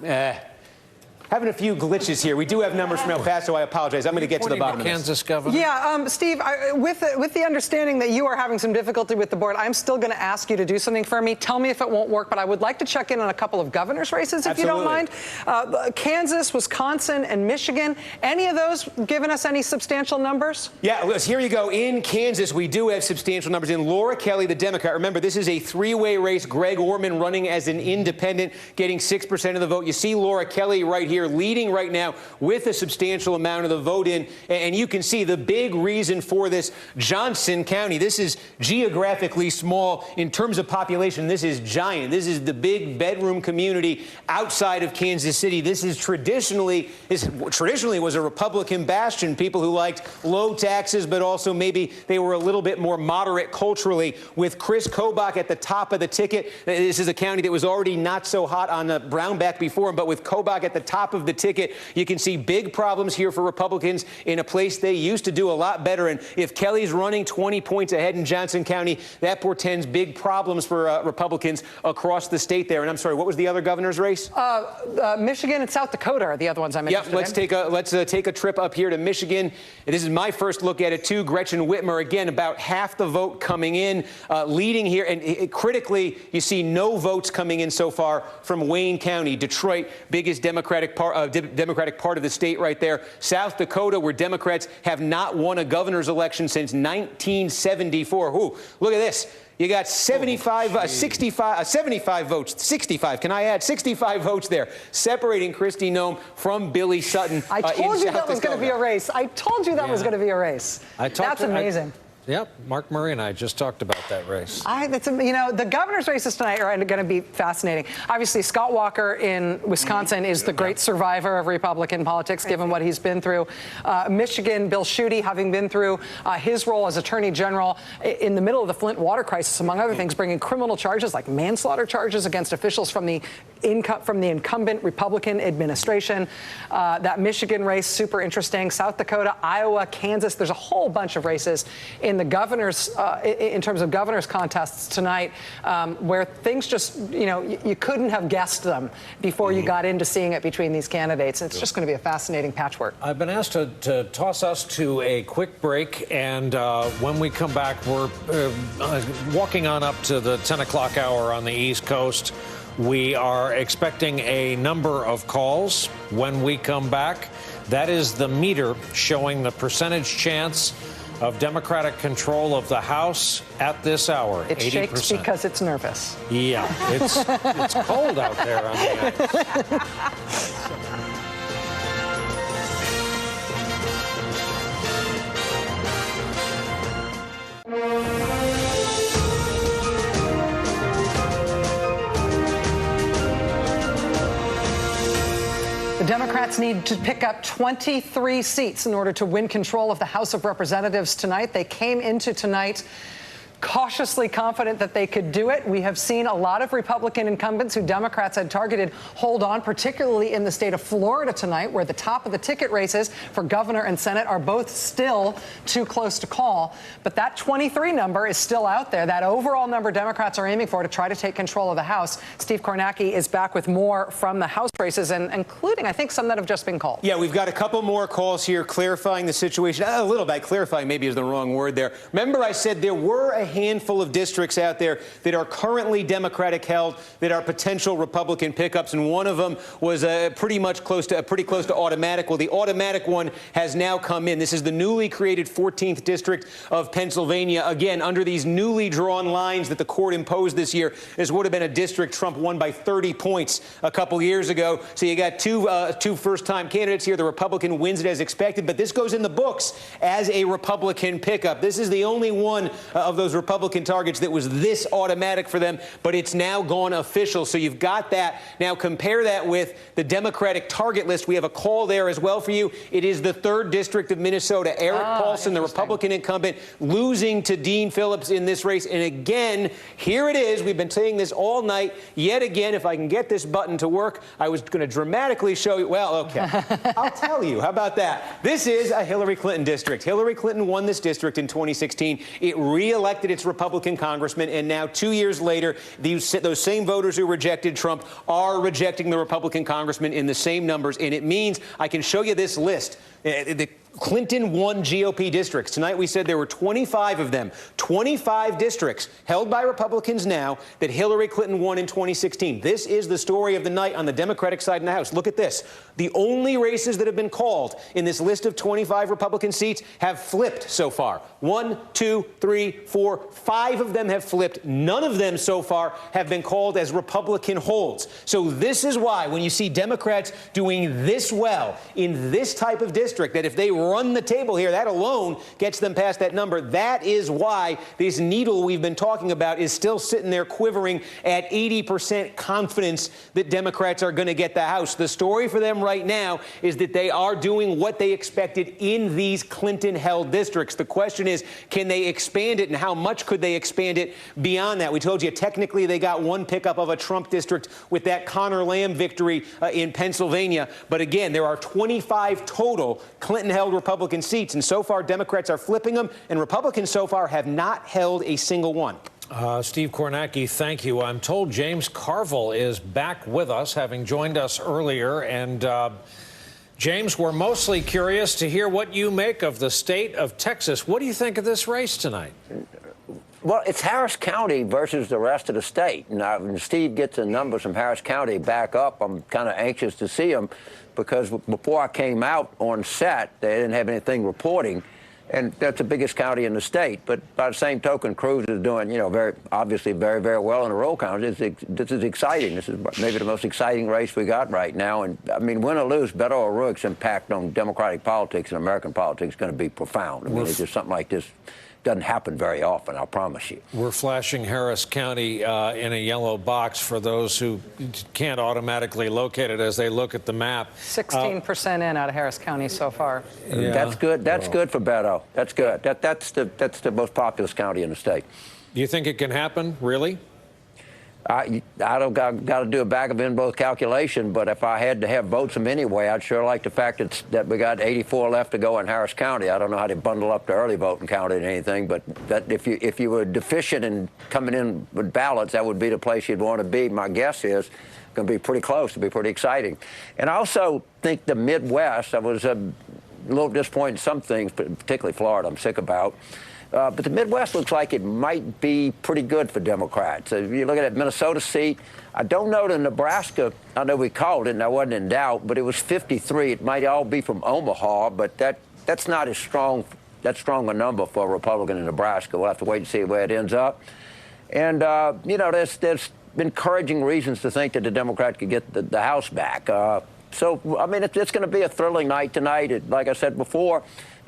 having a few glitches here. We do have numbers from El Paso. I apologize. I'm going to get to the bottom of this. Kansas governor? Yeah, Steve, with the understanding that you are having some difficulty with the board, I'm still going to ask you to do something for me. Tell me if it won't work, but I would like to check in on a couple of governor's races, if you don't mind. Kansas, Wisconsin, and Michigan. Any of those giving us any substantial numbers? Yeah, here you go. In Kansas, we do have substantial numbers. In Laura Kelly, the Democrat, remember, this is a three-way race. Greg Orman running as an independent, getting 6% of the vote. You see Laura Kelly right here leading right now with a substantial amount of the vote in. And you can see the big reason for this, Johnson County. This is geographically small. In terms of population, this is giant. This is the big bedroom community outside of Kansas City. This is traditionally was a Republican bastion. People who liked low taxes, but also maybe they were a little bit more moderate culturally. With Chris Kobach at the top of the ticket, this is a county that was already not so hot on the Brownback before him, but with Kobach at the top of the ticket, you can see big problems here for Republicans in a place they used to do a lot better. And if Kelly's running 20 points ahead in Johnson County, that portends big problems for Republicans across the state there. And I'm sorry, what was the other governor's race? Michigan and South Dakota are the other ones I'm interested in. Let's take a trip up here to Michigan. This is my first look at it too. Gretchen Whitmer, again, about half the vote coming in, leading here. And critically, you see no votes coming in so far from Wayne County, Detroit, biggest Democratic part of the state right there. South Dakota, where Democrats have not won a governor's election since 1974. Ooh, look at this. You got 75 votes, 65. Can I add 65 votes there, separating Kristi Noem from Billy Sutton. I told you that was going to be a race. I told you that was going to be a race. That's amazing. Yep, Mark Murray and I just talked about that race. The governor's races tonight are going to be fascinating. Obviously, Scott Walker in Wisconsin is the great survivor of Republican politics, given what he's been through. Michigan, Bill Schuette, having been through his role as Attorney General in the middle of the Flint water crisis, among other things, bringing criminal charges like manslaughter charges against officials from the incumbent Republican administration. That Michigan race, super interesting. South Dakota, Iowa, Kansas. There's a whole bunch of races in the governor's, in terms of governor's contests tonight, where things just, you couldn't have guessed them before you got into seeing it between these candidates. It's just going to be a fascinating patchwork. I've been asked to toss us to a quick break, and when we come back, we're walking on up to the 10 o'clock hour on the East Coast. We are expecting a number of calls when we come back. That is the meter showing the percentage chance of Democratic control of the House at this hour. It 80%. shakes because it's nervous. Yeah, it's cold out there on the ice. The Democrats need to pick up 23 seats in order to win control of the House of Representatives tonight. They came into tonight cautiously confident that they could do it. We have seen a lot of Republican incumbents who Democrats had targeted hold on, particularly in the state of Florida tonight, where the top of the ticket races for governor and Senate are both still too close to call. But that 23 number is still out there. That overall number Democrats are aiming for to try to take control of the House. Steve Kornacki is back with more from the House races, and including, I think, some that have just been called. Yeah, we've got a couple more calls here clarifying the situation. A little bit. Clarifying maybe is the wrong word there. Remember, I said there were a handful of districts out there that are currently Democratic held that are potential Republican pickups, and one of them was pretty close to automatic. Well, the automatic one has now come in. This is the newly created 14th district of Pennsylvania. Again, under these newly drawn lines that the court imposed this year, this would have been a district Trump won by 30 points a couple years ago. So you got two first-time candidates here. The Republican wins it as expected, but this goes in the books as a Republican pickup. This is the only one of those Republican targets that was this automatic for them, but it's now gone official. So you've got that. Now compare that with the Democratic target list. We have a call there as well for you. It is the 3rd district of Minnesota. Eric Paulson, the Republican incumbent, losing to Dean Phillips in this race. And again, here it is. We've been saying this all night. Yet again, if I can get this button to work, I was going to dramatically show you. Well, okay. I'll tell you. How about that? This is a Hillary Clinton district. Hillary Clinton won this district in 2016. It re-elected elected its Republican congressman, and now 2 years later, those same voters who rejected Trump are rejecting the Republican congressman in the same numbers. And it means, I can show you this list. The Clinton won GOP districts. Tonight we said there were 25 of them, 25 districts held by Republicans now that Hillary Clinton won in 2016. This is the story of the night on the Democratic side in the House. Look at this. The only races that have been called in this list of 25 Republican seats have flipped so far. 1, 2, 3, 4, 5 of them have flipped. None of them so far have been called as Republican holds. So this is why when you see Democrats doing this well in this type of district, that if they run the table here, that alone gets them past that number. That is why this needle we've been talking about is still sitting there quivering at 80% confidence that Democrats are going to get the House. The story for them right now is that they are doing what they expected in these Clinton-held districts. The question is, can they expand it, and how much could they expand it beyond that? We told you technically they got one pickup of a Trump district with that Connor Lamb victory in Pennsylvania. But again, there are 25 total Clinton-held Republican seats, and so far Democrats are flipping them, and Republicans so far have not held a single one. Steve Kornacki, thank you. I'm told James Carville is back with us, having joined us earlier. And James, we're mostly curious to hear what you make of the state of Texas. What do you think of this race tonight? Well, it's Harris County versus the rest of the state. Now, when Steve gets the numbers from Harris County back up, I'm kind of anxious to see them, because before I came out on set, they didn't have anything reporting, and that's the biggest county in the state. But by the same token, Cruz is doing, very obviously very, very well in the rural counties. This is exciting. This is maybe the most exciting race we got right now. And I mean, win or lose, Beto O'Rourke's impact on Democratic politics and American politics is going to be profound. I mean, it's just something like this doesn't happen very often, I'll promise you. We're flashing Harris County in a yellow box for those who can't automatically locate it as they look at the map. 16% in out of Harris County so far. Yeah. That's good. That's good for Beto. That's good. That's the most populous county in the state. Do you think it can happen, really? I don't got to do a back of envelope calculation, but if I had to have votes them anyway, I'd sure like the fact that we got 84 left to go in Harris County. I don't know how they bundle up the early vote and count it or anything, but that if you were deficient in coming in with ballots, that would be the place you'd want to be. My guess is going to be pretty close. It'll be pretty exciting. And I also think the Midwest, I was a little disappointed in some things, particularly Florida, I'm sick about. But the Midwest looks like it might be pretty good for Democrats. If you look at that Minnesota seat, I don't know the Nebraska. I know we called it, and I wasn't in doubt, but it was 53. It might all be from Omaha, but that's not as strong. That's strong a number for a Republican in Nebraska. We'll have to wait and see where it ends up. And there's encouraging reasons to think that the Democrat could get the House back. So I mean, it's going to be a thrilling night tonight. Like I said before.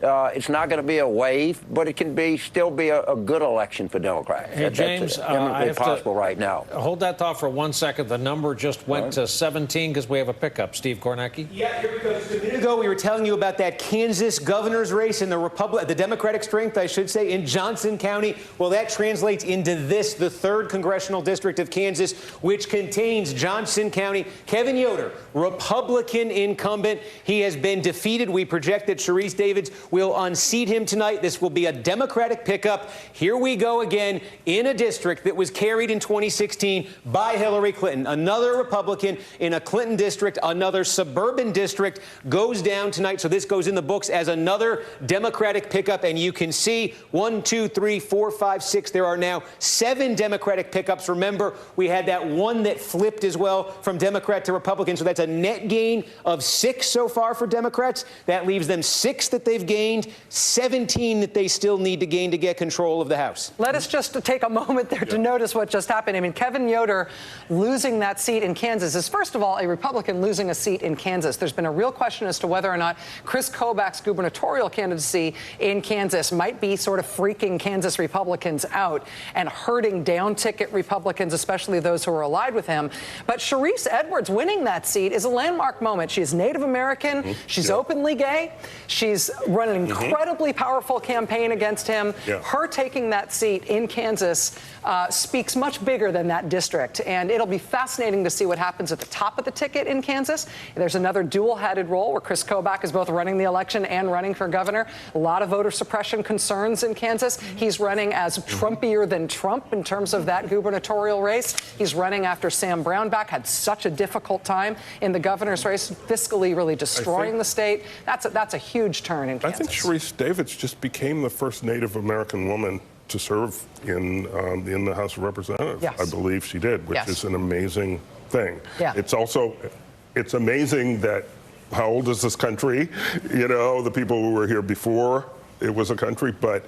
It's not going to be a wave, but it can still be a good election for Democrats. Hey, James, that's possible right now. Hold that thought for 1 second. The number just went to 17 because we have a pickup. Steve Kornacki? Yeah, here we go. Just a minute ago, we were telling you about that Kansas governor's race in the Democratic strength, I should say, in Johnson County. Well, that translates into this, the 3rd congressional district of Kansas, which contains Johnson County. Kevin Yoder, Republican incumbent. He has been defeated. We project that Sharice Davids will unseat him tonight. This will be a Democratic pickup. Here we go again in a district that was carried in 2016 by Hillary Clinton. Another Republican in a Clinton district, another suburban district goes down tonight. So this goes in the books as another Democratic pickup. And you can see 1, 2, 3, 4, 5, 6. There are now 7 Democratic pickups. Remember, we had that one that flipped as well from Democrat to Republican. So that's a net gain of 6 so far for Democrats. That leaves them 6 that they've gained. 17 that they still need to gain to get control of the House. Let us just take a moment there to notice what just happened. I mean, Kevin Yoder losing that seat in Kansas is, first of all, a Republican losing a seat in Kansas. There's been a real question as to whether or not Chris Kobach's gubernatorial candidacy in Kansas might be sort of freaking Kansas Republicans out and hurting down-ticket Republicans, especially those who are allied with him. But Sharice Edwards winning that seat is a landmark landmark moment. She's Native American. She's openly gay. She's run an incredibly powerful campaign against him. Her taking that seat in Kansas speaks much bigger than that district. And it'll be fascinating to see what happens at the top of the ticket in Kansas. There's another dual-hatted role where Chris Kobach is both running the election and running for governor. A lot of voter suppression concerns in Kansas. He's running as Trumpier than Trump in terms of that gubernatorial race. He's running after Sam Brownback had such a difficult time in the governor's race, fiscally really destroying the state. That's a huge turn in Kansas. I think Sharice Davids just became the first Native American woman to serve in the House of Representatives. I believe she did, which is an amazing thing. It's amazing that, how old is this country? You know, the people who were here before it was a country, but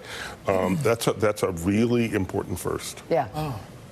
that's a really important first.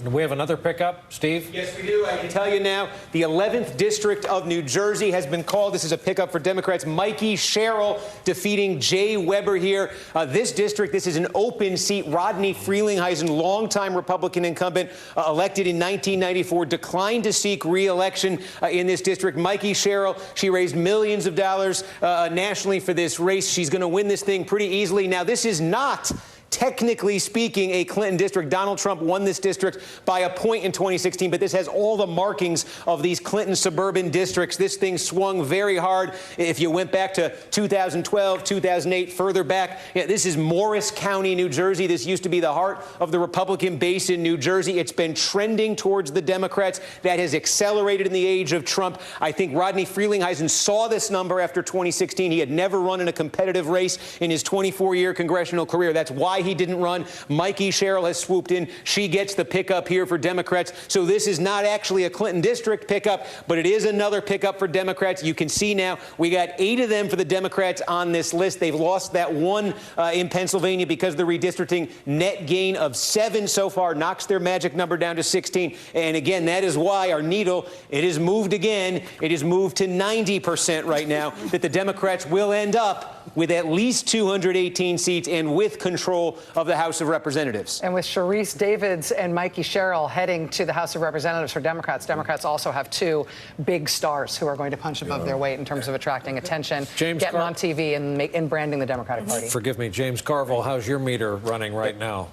We have another pickup, Steve? Yes, we do. I can tell you now, the 11th District of New Jersey has been called. This is a pickup for Democrats. Mikey Sherrill defeating Jay Weber here. This district, this is an open seat. Rodney Frelinghuysen, longtime Republican incumbent, elected in 1994, declined to seek re-election in this district. Mikey Sherrill, she raised millions of dollars nationally for this race. She's going to win this thing pretty easily. Now, this is not, technically speaking, a Clinton district. Donald Trump won this district by a point in 2016, but this has all the markings of these Clinton suburban districts. This thing swung very hard. If you went back to 2012, 2008, further back, this is Morris County, New Jersey. This used to be the heart of the Republican base in New Jersey. It's been trending towards the Democrats. That has accelerated in the age of Trump. I think Rodney Frelinghuysen saw this number after 2016. He had never run in a competitive race in his 24-year congressional career. That's why he didn't run. Mikey Sherrill has swooped in. She gets the pickup here for Democrats. So this is not actually a Clinton district pickup, but it is another pickup for Democrats. You can see now we got 8 of them for the Democrats on this list. They've lost that one in Pennsylvania because of the redistricting. Net gain of 7 so far knocks their magic number down to 16. And again, that is why our needle, it has moved again. It has moved to 90% right now that the Democrats will end up with at least 218 seats and with control of the House of Representatives. And with Sharice Davids and Mikey Sherrill heading to the House of Representatives for Democrats, Democrats also have 2 big stars who are going to punch above their weight in terms of attracting attention, getting on TV and branding the Democratic Party. Forgive me, James Carville, how's your meter running right now?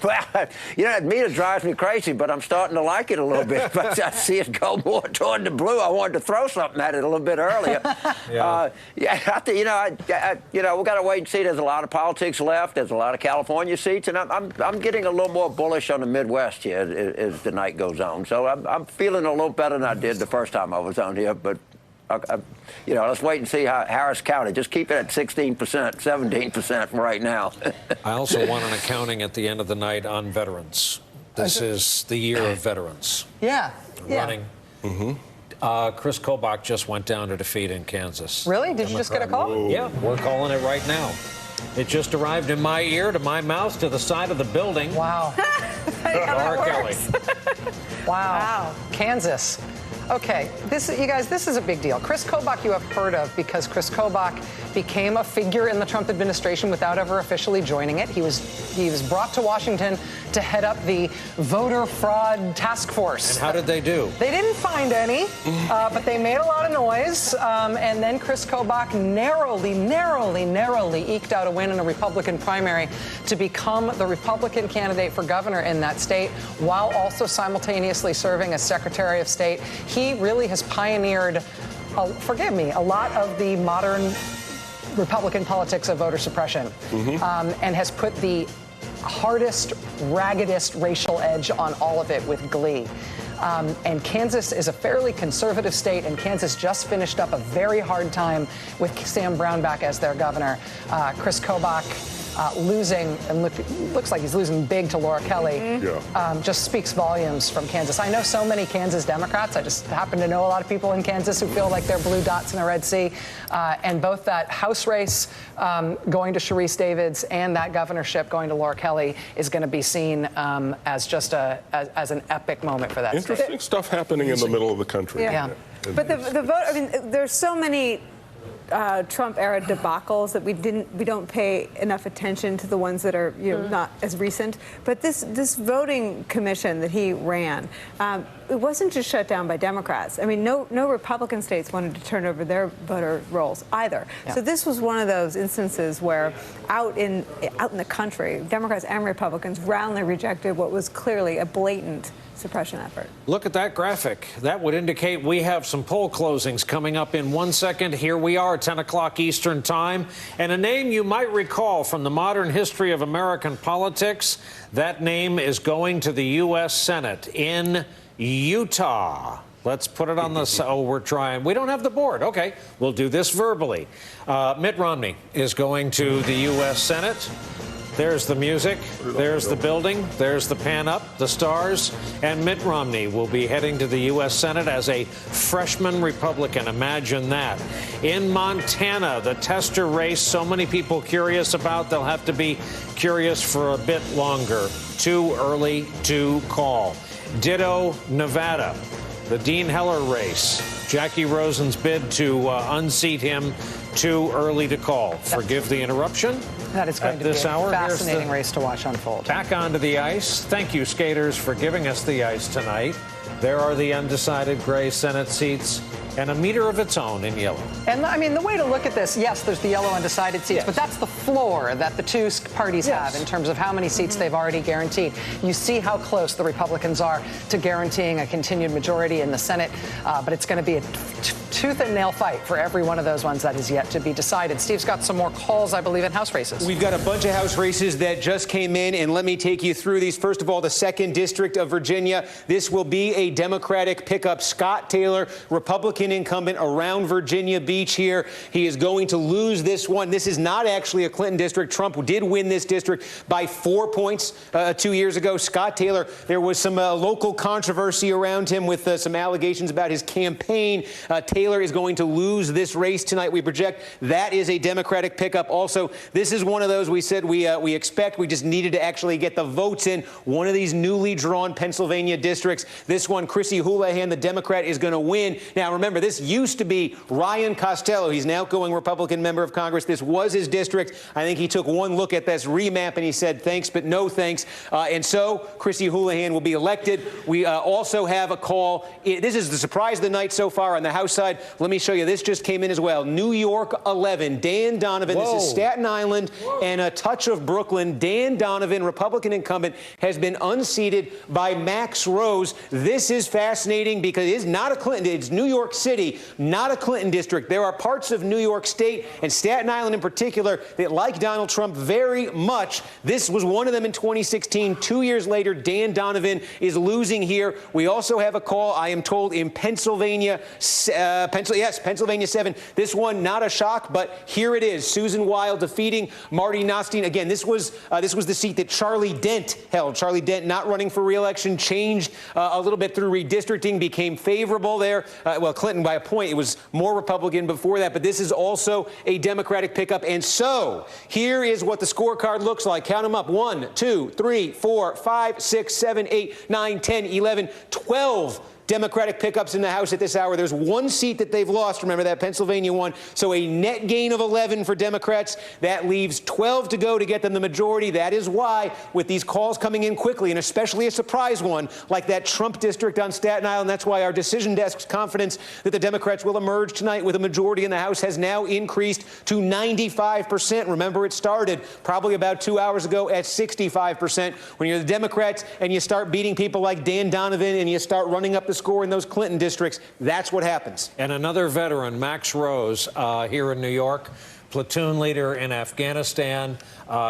Well, you know, that meter drives me crazy, but I'm starting to like it a little bit. But I see it go more toward the blue. I wanted to throw something at it a little bit earlier. I think, we got to wait and see. There's a lot of politics left. There's a lot of California seats, and I'm getting a little more bullish on the Midwest here as the night goes on. So I'm feeling a little better than I did the first time I was on here, but. Let's wait and see how Harris County. Just keep it at 16%, 17% for right now. I also want an accounting at the end of the night on veterans. This is the year of veterans. Running. Chris Kobach just went down to defeat in Kansas. Really? Did you just get a call? Yeah, we're calling it right now. It just arrived in my ear, to my mouth, to the side of the building. Wow. Laura Kelly. Wow. Kansas. Okay, you guys, this is a big deal. Chris Kobach you have heard of because Chris Kobach became a figure in the Trump administration without ever officially joining it. He was brought to Washington to head up the voter fraud task force. And how did they do? They didn't find any, but they made a lot of noise. And then Chris Kobach narrowly eked out a win in a Republican primary to become the Republican candidate for governor in that state, while also simultaneously serving as Secretary of State. He really has pioneered, a lot of the modern Republican politics of voter suppression, and has put the hardest, raggedest racial edge on all of it with glee. And Kansas is a fairly conservative state, and Kansas just finished up a very hard time with Sam Brownback as their governor. Chris Kobach losing, and looks like he's losing big to Laura Kelly, just speaks volumes from Kansas. I know so many Kansas Democrats. I just happen to know a lot of people in Kansas who feel like they're blue dots in the Red Sea. And both that House race going to Sharice Davids and that governorship going to Laura Kelly is going to be seen as just as an epic moment for that Interesting state. stuff happening in the middle of the country. But the vote, I mean, there's so many Trump era debacles that we don't pay enough attention to the ones that are not as recent. But this voting commission that he ran, it wasn't just shut down by Democrats. I mean, no Republican states wanted to turn over their voter rolls either. Yeah. So this was one of those instances where out in the country, Democrats and Republicans roundly rejected what was clearly a blatant suppression effort. Look at that graphic. That would indicate we have some poll closings coming up in 1 second. Here we are, 10 o'clock Eastern time. And a name you might recall from the modern history of American politics. That name is going to the U.S. Senate in Utah. Let's put it on the... Oh, we're trying. We don't have the board. Okay, we'll do this verbally. Mitt Romney is going to the U.S. Senate. There's the music, there's the building, there's the pan up, the stars, and Mitt Romney will be heading to the U.S. Senate as a freshman Republican. Imagine that. In Montana, the tester race, so many people curious about, they'll have to be curious for a bit longer. Too early to call. Ditto, Nevada, the Dean Heller race. Jackie Rosen's bid to unseat him, too early to call. Forgive the interruption. That is going to be a fascinating race to watch unfold. Back onto the ice. Thank you, skaters, for giving us the ice tonight. There are the undecided gray Senate seats and a meter of its own in yellow. And I mean, the way to look at this, yes, there's the yellow undecided seats, but that's the floor that the two parties have in terms of how many seats they've already guaranteed. You see how close the Republicans are to guaranteeing a continued majority in the Senate, but it's going to be a tooth and nail fight for every one of those ones that is yet to be decided. Steve's got some more calls, I believe, in House races. We've got a bunch of House races that just came in, and let me take you through these. First of all, the 2nd District of Virginia. This will be a Democratic pickup. Scott Taylor, Republican incumbent around Virginia Beach here. He is going to lose this one. This is not actually a Clinton district. Trump did win this district by 4 points 2 years ago. Scott Taylor, there was some local controversy around him with some allegations about his campaign. Taylor is going to lose this race tonight. We project that is a Democratic pickup. Also, this is one of those we said we expect. We just needed to actually get the votes in. One of these newly drawn Pennsylvania districts. This one, Chrissy Houlihan, the Democrat, is going to win. Now, remember, this used to be Ryan Costello. He's an outgoing Republican member of Congress. This was his district. I think he took one look at this remap and he said thanks, but no thanks. And so Chrissy Houlihan will be elected. We also have a call. This is the surprise of the night so far on the House side. Let me show you. This just came in as well. New York 11. Dan Donovan. Whoa. This is Staten Island and a touch of Brooklyn. Dan Donovan, Republican incumbent, has been unseated by Max Rose. This is fascinating because it is not a Clinton. It's New York City, not a Clinton district. There are parts of New York State and Staten Island in particular that like Donald Trump very much. This was one of them in 2016. 2 years later, Dan Donovan is losing here. We also have a call, I am told, in Pennsylvania. Pennsylvania 7. This one, not a shock, but here it is. Susan Wild defeating Marty Nostine. Again, this was the seat that Charlie Dent held. Charlie Dent not running for re-election, changed a little bit through redistricting, became favorable there. Well, Clinton by a point. It was more Republican before that, but this is also a Democratic pickup. And so here is what the scorecard looks like. Count them up. 1, 2, 3, 4, 5, 6, 7, 8, 9, 10, 11, 12 Democratic pickups in the House at this hour. There's one seat that they've lost. Remember that Pennsylvania one. So a net gain of 11 for Democrats. That leaves 12 to go to get them the majority. That is why, with these calls coming in quickly, and especially a surprise one like that Trump district on Staten Island, that's why our decision desk's confidence that the Democrats will emerge tonight with a majority in the House has now increased to 95%. Remember, it started probably about 2 hours ago at 65%. When you're the Democrats and you start beating people like Dan Donovan and you start running up the score in those Clinton districts, that's what happens. And another veteran, Max Rose, here in New York, platoon leader in Afghanistan.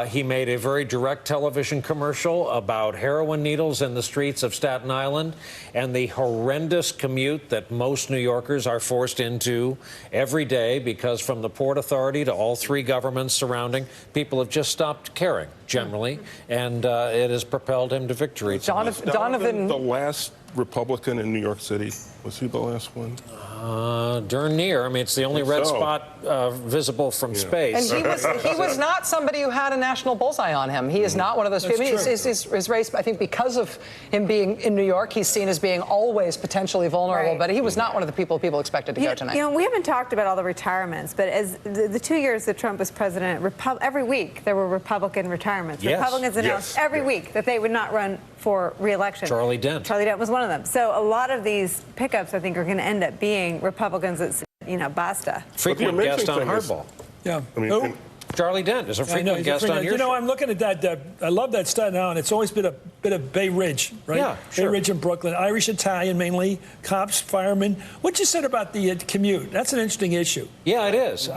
He made a very direct television commercial about heroin needles in the streets of Staten Island and the horrendous commute that most New Yorkers are forced into every day because from the Port Authority to all three governments surrounding, people have just stopped caring generally, and it has propelled him to victory. Donovan, the last Republican in New York City. Was he the last one? Darn near. I mean, it's the only red spot visible from space. And he was not somebody who had a national bullseye on him. He is not one of those people. His race, I think, because of him being in New York, he's seen as being always potentially vulnerable. Right. But he was not one of the people expected to go tonight. You know, we haven't talked about all the retirements, but as the 2 years that Trump was president, every week there were Republican retirements. Yes. Republicans announced every week that they would not run for re-election. Charlie Dent was one of them. So a lot of these pickups, I think, are going to end up being Republicans that said, you know, basta. Frequent guest on Hardball. Yeah. I mean, Charlie Dent is a frequent guest on your show. You know, I'm looking at that. I love that Staten Island. It's always been a bit of Bay Ridge, right? Yeah, sure. Bay Ridge and Brooklyn. Irish, Italian mainly, cops, firemen. What you said about the commute, that's an interesting issue. Yeah, it is.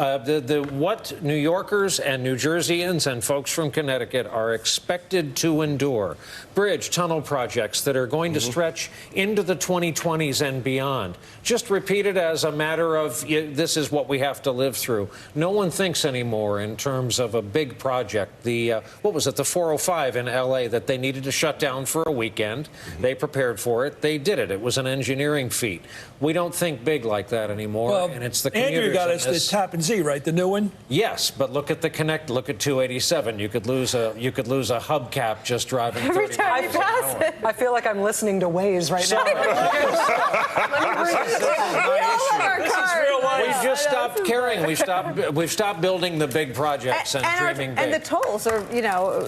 What New Yorkers and New Jerseyans and folks from Connecticut are expected to endure. Bridge, tunnel projects that are going to stretch into the 2020s and beyond. Just repeated as a matter of this is what we have to live through. No one thinks anymore in terms of a big project. The what was it, the 405 in L.A. that they needed to shut down for a weekend. They prepared for it. They did it. It was an engineering feat. We don't think big like that anymore, well, and it's the commuters. Andrew got us the Tappan Zee, right? The new one. Yes, but look at the Connect. Look at 287. You could lose a hubcap just driving 30 miles I pass it. I feel like I'm listening to Waze right now. We've just stopped caring. We've stopped building the big projects and dreaming big. And the tolls are, you know,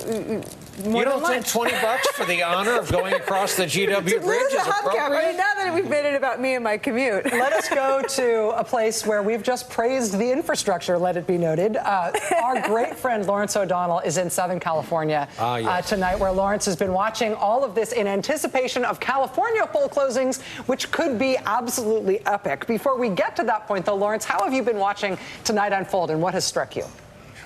more you don't think $20 for the honor of going across the GW Bridge is appropriate? Right, now that we've made it about me and my commute. Let us go to a place where we've just praised the infrastructure, let it be noted. Our great friend Lawrence O'Donnell is in Southern California tonight, where Lawrence has been watching all of this in anticipation of California poll closings, which could be absolutely epic. Before we get to that point, though, Lawrence, how have you been watching tonight unfold, and what has struck you?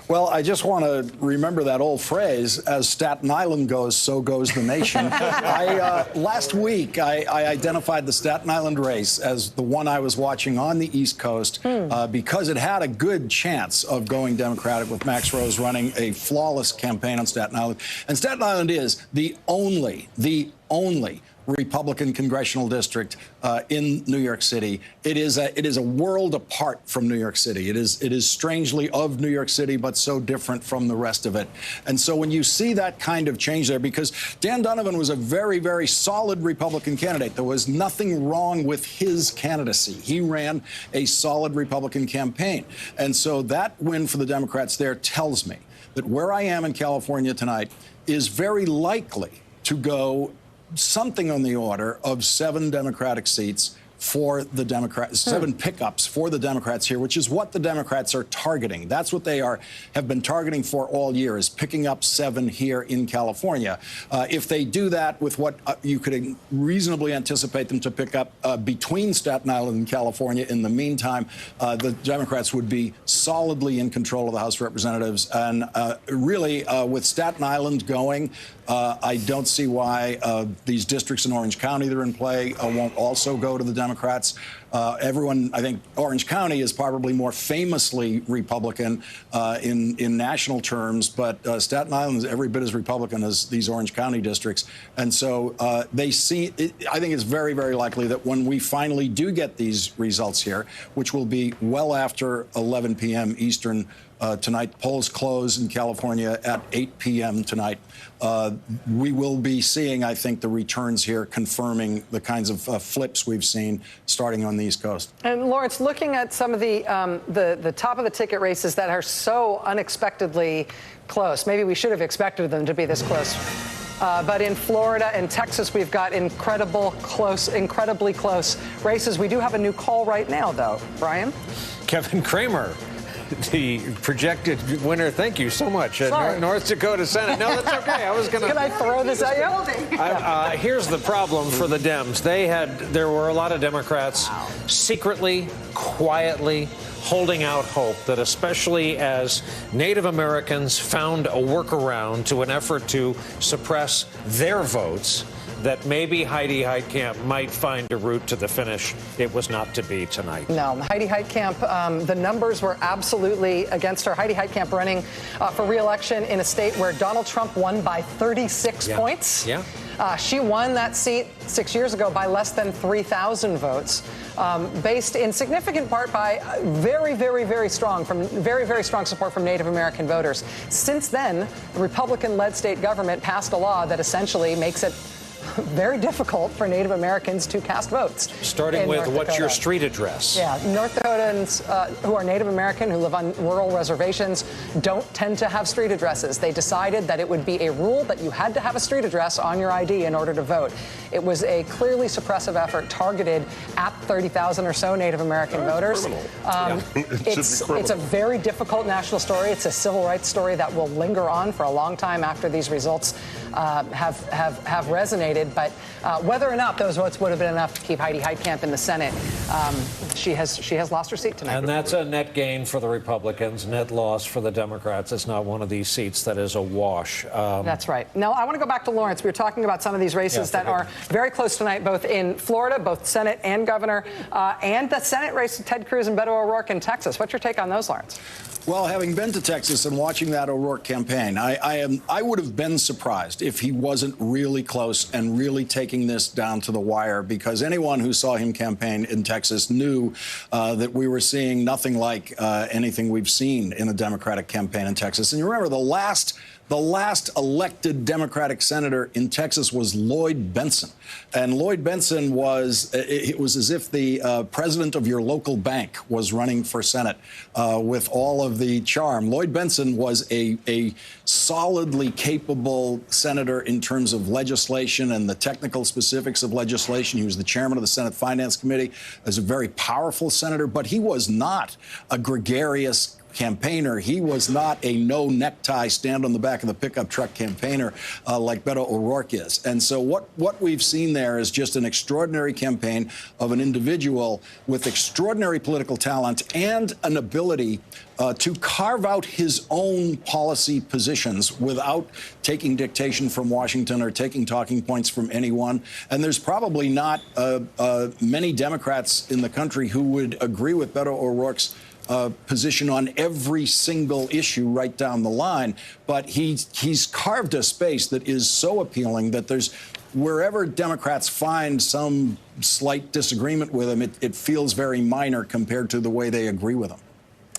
Well, I just want to remember that old phrase, as Staten Island goes, so goes the nation. Last week, I identified the Staten Island race as the one I was watching on the East Coast because it had a good chance of going Democratic with Max Rose running a flawless campaign on Staten Island. And Staten Island is the only Republican congressional district in New York City. It is a world apart from New York City. It is strangely of New York City, but so different from the rest of it. And so when you see that kind of change there, because Dan Donovan was a very, very solid Republican candidate. There was nothing wrong with his candidacy. He ran a solid Republican campaign. And so that win for the Democrats there tells me that where I am in California tonight is very likely to go something on the order of 7 Democratic seats for the Democrats, 7 pickups for the Democrats here, which is what the Democrats are targeting. That's what they have been targeting for all year, is picking up 7 here in California. If they do that with what you could reasonably anticipate them to pick up between Staten Island and California in the meantime, the Democrats would be solidly in control of the House of Representatives. And really, with Staten Island going, I don't see why these districts in Orange County that are in play won't also go to the Democrats. Everyone, I think Orange County is probably more famously Republican in national terms, but Staten Island is every bit as Republican as these Orange County districts. And so I think it's very, very likely that when we finally do get these results here, which will be well after 11 p.m. Eastern tonight, polls close in California at 8 p.m. tonight. We will be seeing, I think, the returns here confirming the kinds of flips we've seen starting on the East Coast. And Lawrence, looking at some of the top of the ticket races that are so unexpectedly close, maybe we should have expected them to be this close. But in Florida and Texas, we've got incredibly close races. We do have a new call right now, though. Brian? Kevin Cramer, the projected winner. Thank you so much. North Dakota Senate. No, that's okay. I was going to. Can I throw this at you? Here's the problem for the Dems. There were a lot of Democrats secretly, quietly holding out hope that, especially as Native Americans found a workaround to an effort to suppress their votes, that maybe Heidi Heitkamp might find a route to the finish. It was not to be tonight. No, Heidi Heitkamp, the numbers were absolutely against her. Heidi Heitkamp running for re-election in a state where Donald Trump won by 36 points. Yeah. She won that seat 6 years ago by less than 3,000 votes, based in significant part by very, very strong support from Native American voters. Since then, the Republican-led state government passed a law that essentially makes it very difficult for Native Americans to cast votes. Starting with what's your street address? Yeah, North Dakotans who are Native American, who live on rural reservations, don't tend to have street addresses. They decided that it would be a rule that you had to have a street address on your ID in order to vote. It was a clearly suppressive effort targeted at 30,000 or so Native American voters. It's a very difficult national story. It's a civil rights story that will linger on for a long time after these results have resonated. But whether or not those votes would have been enough to keep Heidi Heitkamp in the Senate, she has lost her seat tonight. And that's a net gain for the Republicans, net loss for the Democrats. It's not one of these seats that is a wash. That's right. Now, I want to go back to Lawrence. We were talking about some of these races that are very close tonight, both in Florida, both Senate and governor, and the Senate race of Ted Cruz and Beto O'Rourke in Texas. What's your take on those, Lawrence? Well, having been to Texas and watching that O'Rourke campaign, I would have been surprised if he wasn't really close and really taking this down to the wire, because anyone who saw him campaign in Texas knew that we were seeing nothing like anything we've seen in a Democratic campaign in Texas. And you remember the last elected Democratic senator in Texas was Lloyd Bentsen. And Lloyd Bentsen it was as if the president of your local bank was running for Senate with all of the charm. Lloyd Bentsen was a solidly capable senator in terms of legislation and the technical specifics of legislation. He was the chairman of the Senate Finance Committee, as a very powerful senator, but he was not a gregarious campaigner. He was not a no necktie, stand on the back of the pickup truck campaigner like Beto O'Rourke is. And so what we've seen there is just an extraordinary campaign of an individual with extraordinary political talent and an ability to carve out his own policy positions without taking dictation from Washington or taking talking points from anyone. And there's probably not many Democrats in the country who would agree with Beto O'Rourke's position on every single issue right down the line. But he's carved a space that is so appealing that there's, wherever Democrats find some slight disagreement with him, it feels very minor compared to the way they agree with him.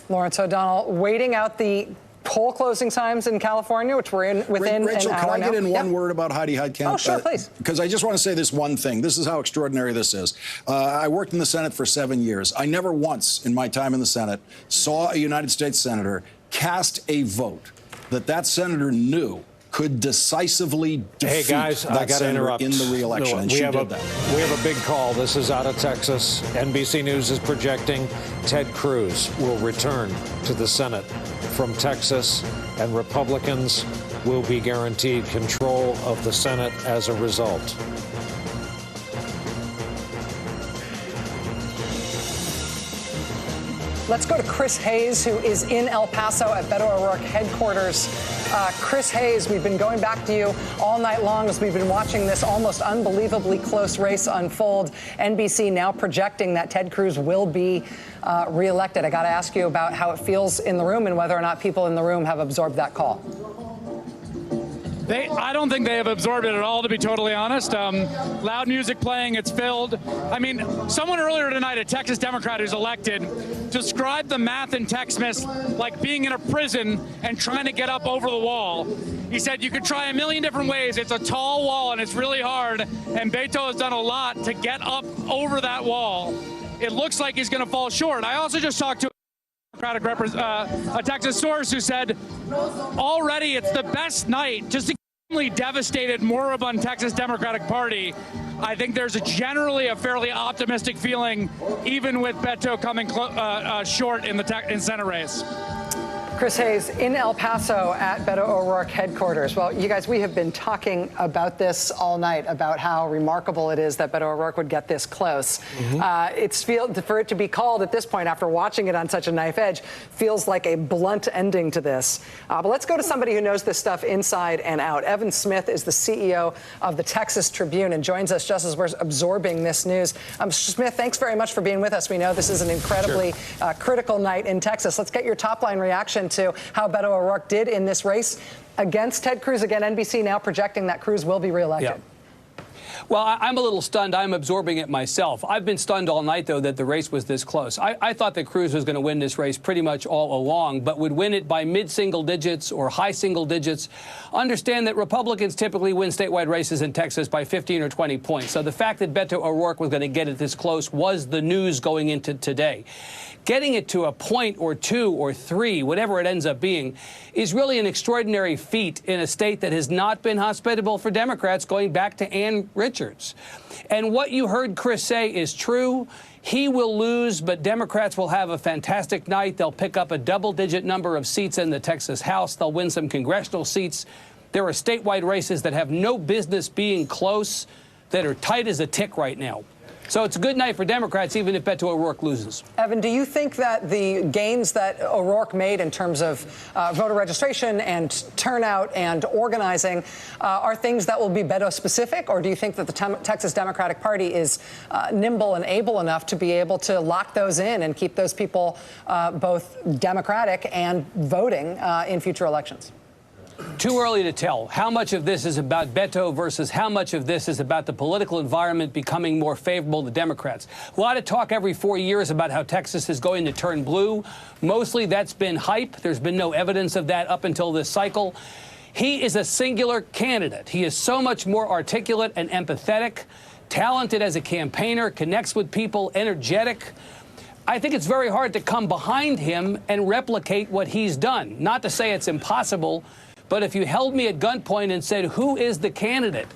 Lawrence O'Donnell, waiting out the poll closing times in California, which we're in within Rachel, an hour can I get in one word about Heidi Heitkamp? Oh, sure, please. Because I just want to say this one thing. This is how extraordinary this is. I worked in the Senate for 7 years. I never once in my time in the Senate saw a United States senator cast a vote that senator knew could decisively defeat that senator in the re-election. And she did that. We have a big call. This is out of Texas. NBC News is projecting Ted Cruz will return to the Senate from Texas, and Republicans will be guaranteed control of the Senate as a result. Let's go to Chris Hayes, who is in El Paso at Beto O'Rourke headquarters. Chris Hayes, we've been going back to you all night long as we've been watching this almost unbelievably close race unfold. NBC now projecting that Ted Cruz will be reelected. I got to ask you about how it feels in the room and whether or not people in the room have absorbed that call. I don't think they have absorbed it at all, to be totally honest. Loud music playing, it's filled. I mean, someone earlier tonight, a Texas Democrat who's elected, described the math in Texas like being in a prison and trying to get up over the wall. He said you could try a million different ways. It's a tall wall and it's really hard. And Beto has done a lot to get up over that wall. It looks like he's going to fall short. I also just talked to a Texas source who said already it's the best night, just extremely devastated, moribund Texas Democratic Party. I think there's generally a fairly optimistic feeling, even with Beto coming short in the Senate race. Chris Hayes in El Paso at Beto O'Rourke headquarters. Well, you guys, we have been talking about this all night, about how remarkable it is that Beto O'Rourke would get this close. For it to be called at this point, after watching it on such a knife edge, feels like a blunt ending to this. But let's go to somebody who knows this stuff inside and out. Evan Smith is the CEO of the Texas Tribune and joins us just as we're absorbing this news. Smith, thanks very much for being with us. We know this is an incredibly critical night in Texas. Let's get your top-line reaction to how Beto O'Rourke did in this race against Ted Cruz. Again, NBC now projecting that Cruz will be reelected. Yeah. Well, I'm a little stunned. I'm absorbing it myself. I've been stunned all night, though, that the race was this close. I thought that Cruz was going to win this race pretty much all along, but would win it by mid-single digits or high single digits. Understand that Republicans typically win statewide races in Texas by 15 or 20 points. So the fact that Beto O'Rourke was going to get it this close was the news going into today. Getting it to a point or two or three, whatever it ends up being, is really an extraordinary feat in a state that has not been hospitable for Democrats going back to Ann Richards. And what you heard Chris say is true. He will lose, but Democrats will have a fantastic night. They'll pick up a double-digit number of seats in the Texas House. They'll win some congressional seats. There are statewide races that have no business being close, that are tight as a tick right now. So it's a good night for Democrats, even if Beto O'Rourke loses. Evan, do you think that the gains that O'Rourke made in terms of voter registration and turnout and organizing are things that will be Beto-specific, or do you think that the Texas Democratic Party is nimble and able enough to be able to lock those in and keep those people both Democratic and voting in future elections? Too early to tell. How much of this is about Beto versus how much of this is about the political environment becoming more favorable to Democrats? A lot of talk every 4 years about how Texas is going to turn blue. Mostly that's been hype. There's been no evidence of that up until this cycle. He is a singular candidate. He is so much more articulate and empathetic, talented as a campaigner, connects with people, energetic. I think it's very hard to come behind him and replicate what he's done. Not to say it's impossible, but if you held me at gunpoint and said, who is the candidate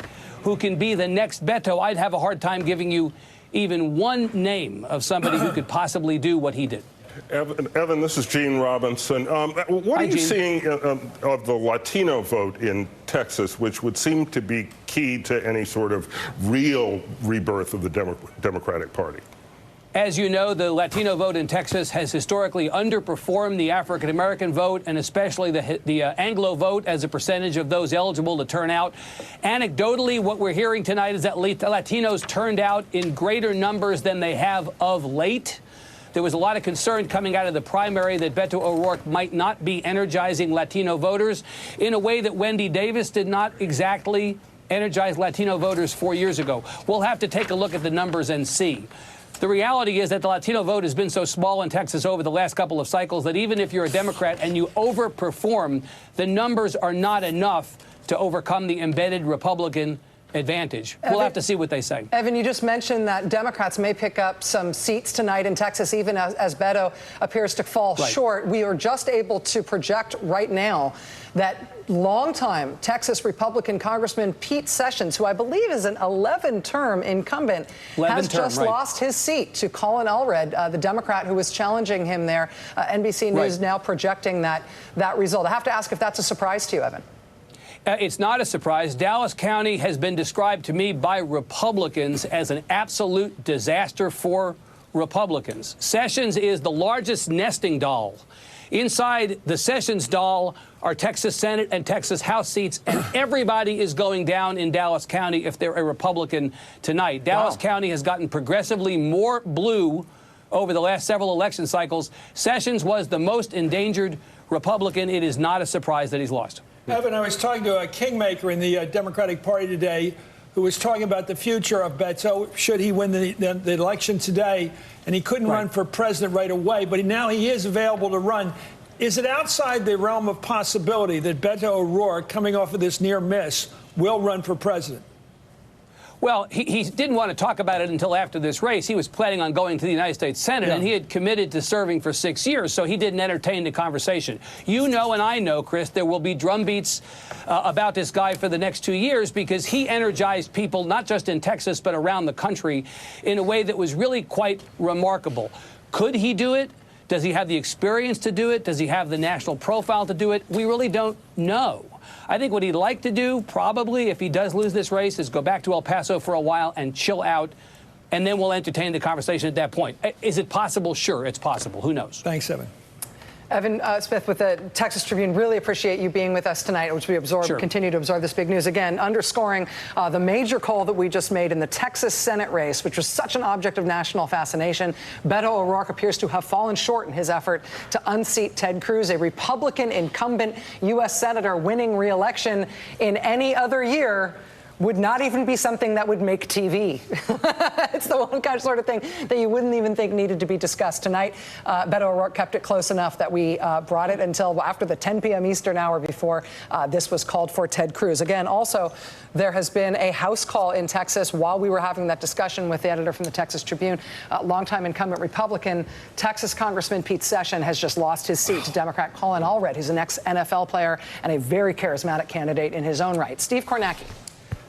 who can be the next Beto, I'd have a hard time giving you even one name of somebody who could possibly do what he did. Evan, this is Gene Robinson. What are you seeing of the Latino vote in Texas, which would seem to be key to any sort of real rebirth of the Democratic Party? As you know, the Latino vote in Texas has historically underperformed the African-American vote, and especially the Anglo vote as a percentage of those eligible to turn out. Anecdotally, what we're hearing tonight is that Latinos turned out in greater numbers than they have of late. There was a lot of concern coming out of the primary that Beto O'Rourke might not be energizing Latino voters in a way that Wendy Davis did not exactly energize Latino voters 4 years ago. We'll have to take a look at the numbers and see. The reality is that the Latino vote has been so small in Texas over the last couple of cycles that even if you're a Democrat and you overperform, the numbers are not enough to overcome the embedded Republican advantage. We'll have to see what they say. Evan, you just mentioned that Democrats may pick up some seats tonight in Texas, even as Beto appears to fall short. We are just able to project right now that longtime Texas Republican Congressman Pete Sessions, who I believe is an 11-term incumbent, has just lost his seat to Colin Allred, the Democrat who was challenging him there. NBC News now projecting that result. I have to ask if that's a surprise to you, Evan. It's not a surprise. Dallas County has been described to me by Republicans as an absolute disaster for Republicans. Sessions is the largest nesting doll. Inside the Sessions doll are Texas Senate and Texas House seats, and everybody is going down in Dallas County if they're a Republican tonight. Dallas County has gotten progressively more blue over the last several election cycles. Sessions was the most endangered Republican. It is not a surprise that he's lost. Evan, I was talking to a kingmaker in the Democratic Party today who was talking about the future of Beto should he win the election today, and he couldn't run for president right away, but now he is available to run. Is it outside the realm of possibility that Beto O'Rourke, coming off of this near miss, will run for president? Well, he didn't want to talk about it until after this race. He was planning on going to the United States Senate, and he had committed to serving for 6 years, so he didn't entertain the conversation. You know and I know, Chris, there will be drumbeats about this guy for the next 2 years because he energized people not just in Texas but around the country in a way that was really quite remarkable. Could he do it? Does he have the experience to do it? Does he have the national profile to do it? We really don't know. I think what he'd like to do, probably, if he does lose this race, is go back to El Paso for a while and chill out, and then we'll entertain the conversation at that point. Is it possible? Sure, it's possible. Who knows? Thanks, Evan. Evan Smith with the Texas Tribune, really appreciate you being with us tonight, which we continue to absorb this big news. Again, underscoring the major call that we just made in the Texas Senate race, which was such an object of national fascination. Beto O'Rourke appears to have fallen short in his effort to unseat Ted Cruz, a Republican incumbent U.S. Senator winning re-election in any other year would not even be something that would make TV. It's the one kind of sort of thing that you wouldn't even think needed to be discussed tonight. Beto O'Rourke kept it close enough that we brought it until after the 10 p.m. Eastern hour before this was called for Ted Cruz. Again, also, there has been a House call in Texas while we were having that discussion with the editor from the Texas Tribune. Longtime incumbent Republican Texas Congressman Pete Sessions has just lost his seat to Democrat Colin Allred. He's an ex-NFL player and a very charismatic candidate in his own right. Steve Kornacki.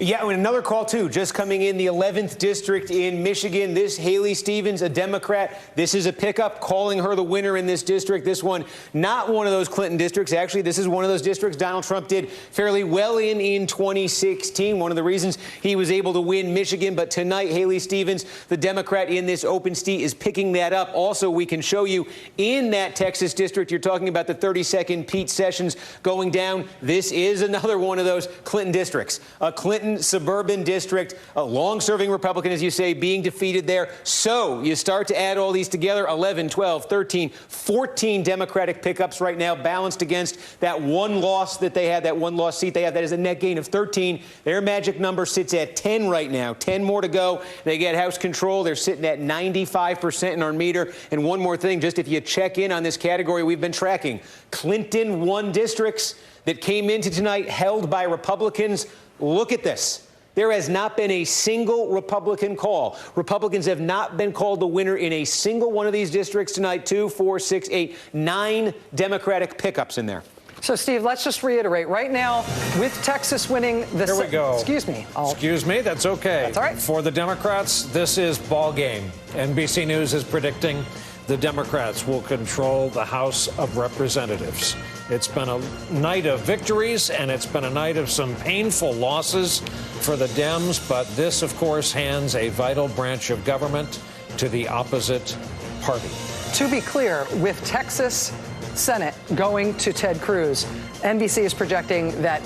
Yeah, and another call, too, just coming in the 11th district in Michigan. This Haley Stevens, a Democrat. This is a pickup, calling her the winner in this district. This one, not one of those Clinton districts. Actually, this is one of those districts Donald Trump did fairly well in 2016. One of the reasons he was able to win Michigan. But tonight, Haley Stevens, the Democrat in this open seat, is picking that up. Also, we can show you in that Texas district, you're talking about the 32nd Pete Sessions going down. This is another one of those Clinton districts. A Clinton suburban district, a long-serving Republican, as you say, being defeated there. So you start to add all these together, 11, 12, 13, 14 Democratic pickups right now, balanced against that one loss that they had, that one loss seat they have. That is a net gain of 13. Their magic number sits at 10 right now. 10 more to go. They get House control. They're sitting at 95% in our meter. And one more thing, just if you check in on this category we've been tracking, Clinton won districts that came into tonight held by Republicans. Look at this. There has not been a single Republican call. Republicans have not been called the winner in a single one of these districts tonight. 2, 4, 6, 8, 9 Democratic pickups in there. So, Steve, let's just reiterate. Right now, with Texas winning the... Here we go. Excuse me. Excuse me. That's okay. That's all right. For the Democrats, this is ball game. NBC News is predicting the Democrats will control the House of Representatives. It's been a night of victories, and it's been a night of some painful losses for the Dems, but this, of course, hands a vital branch of government to the opposite party. To be clear, with Texas Senate going to Ted Cruz, NBC is projecting that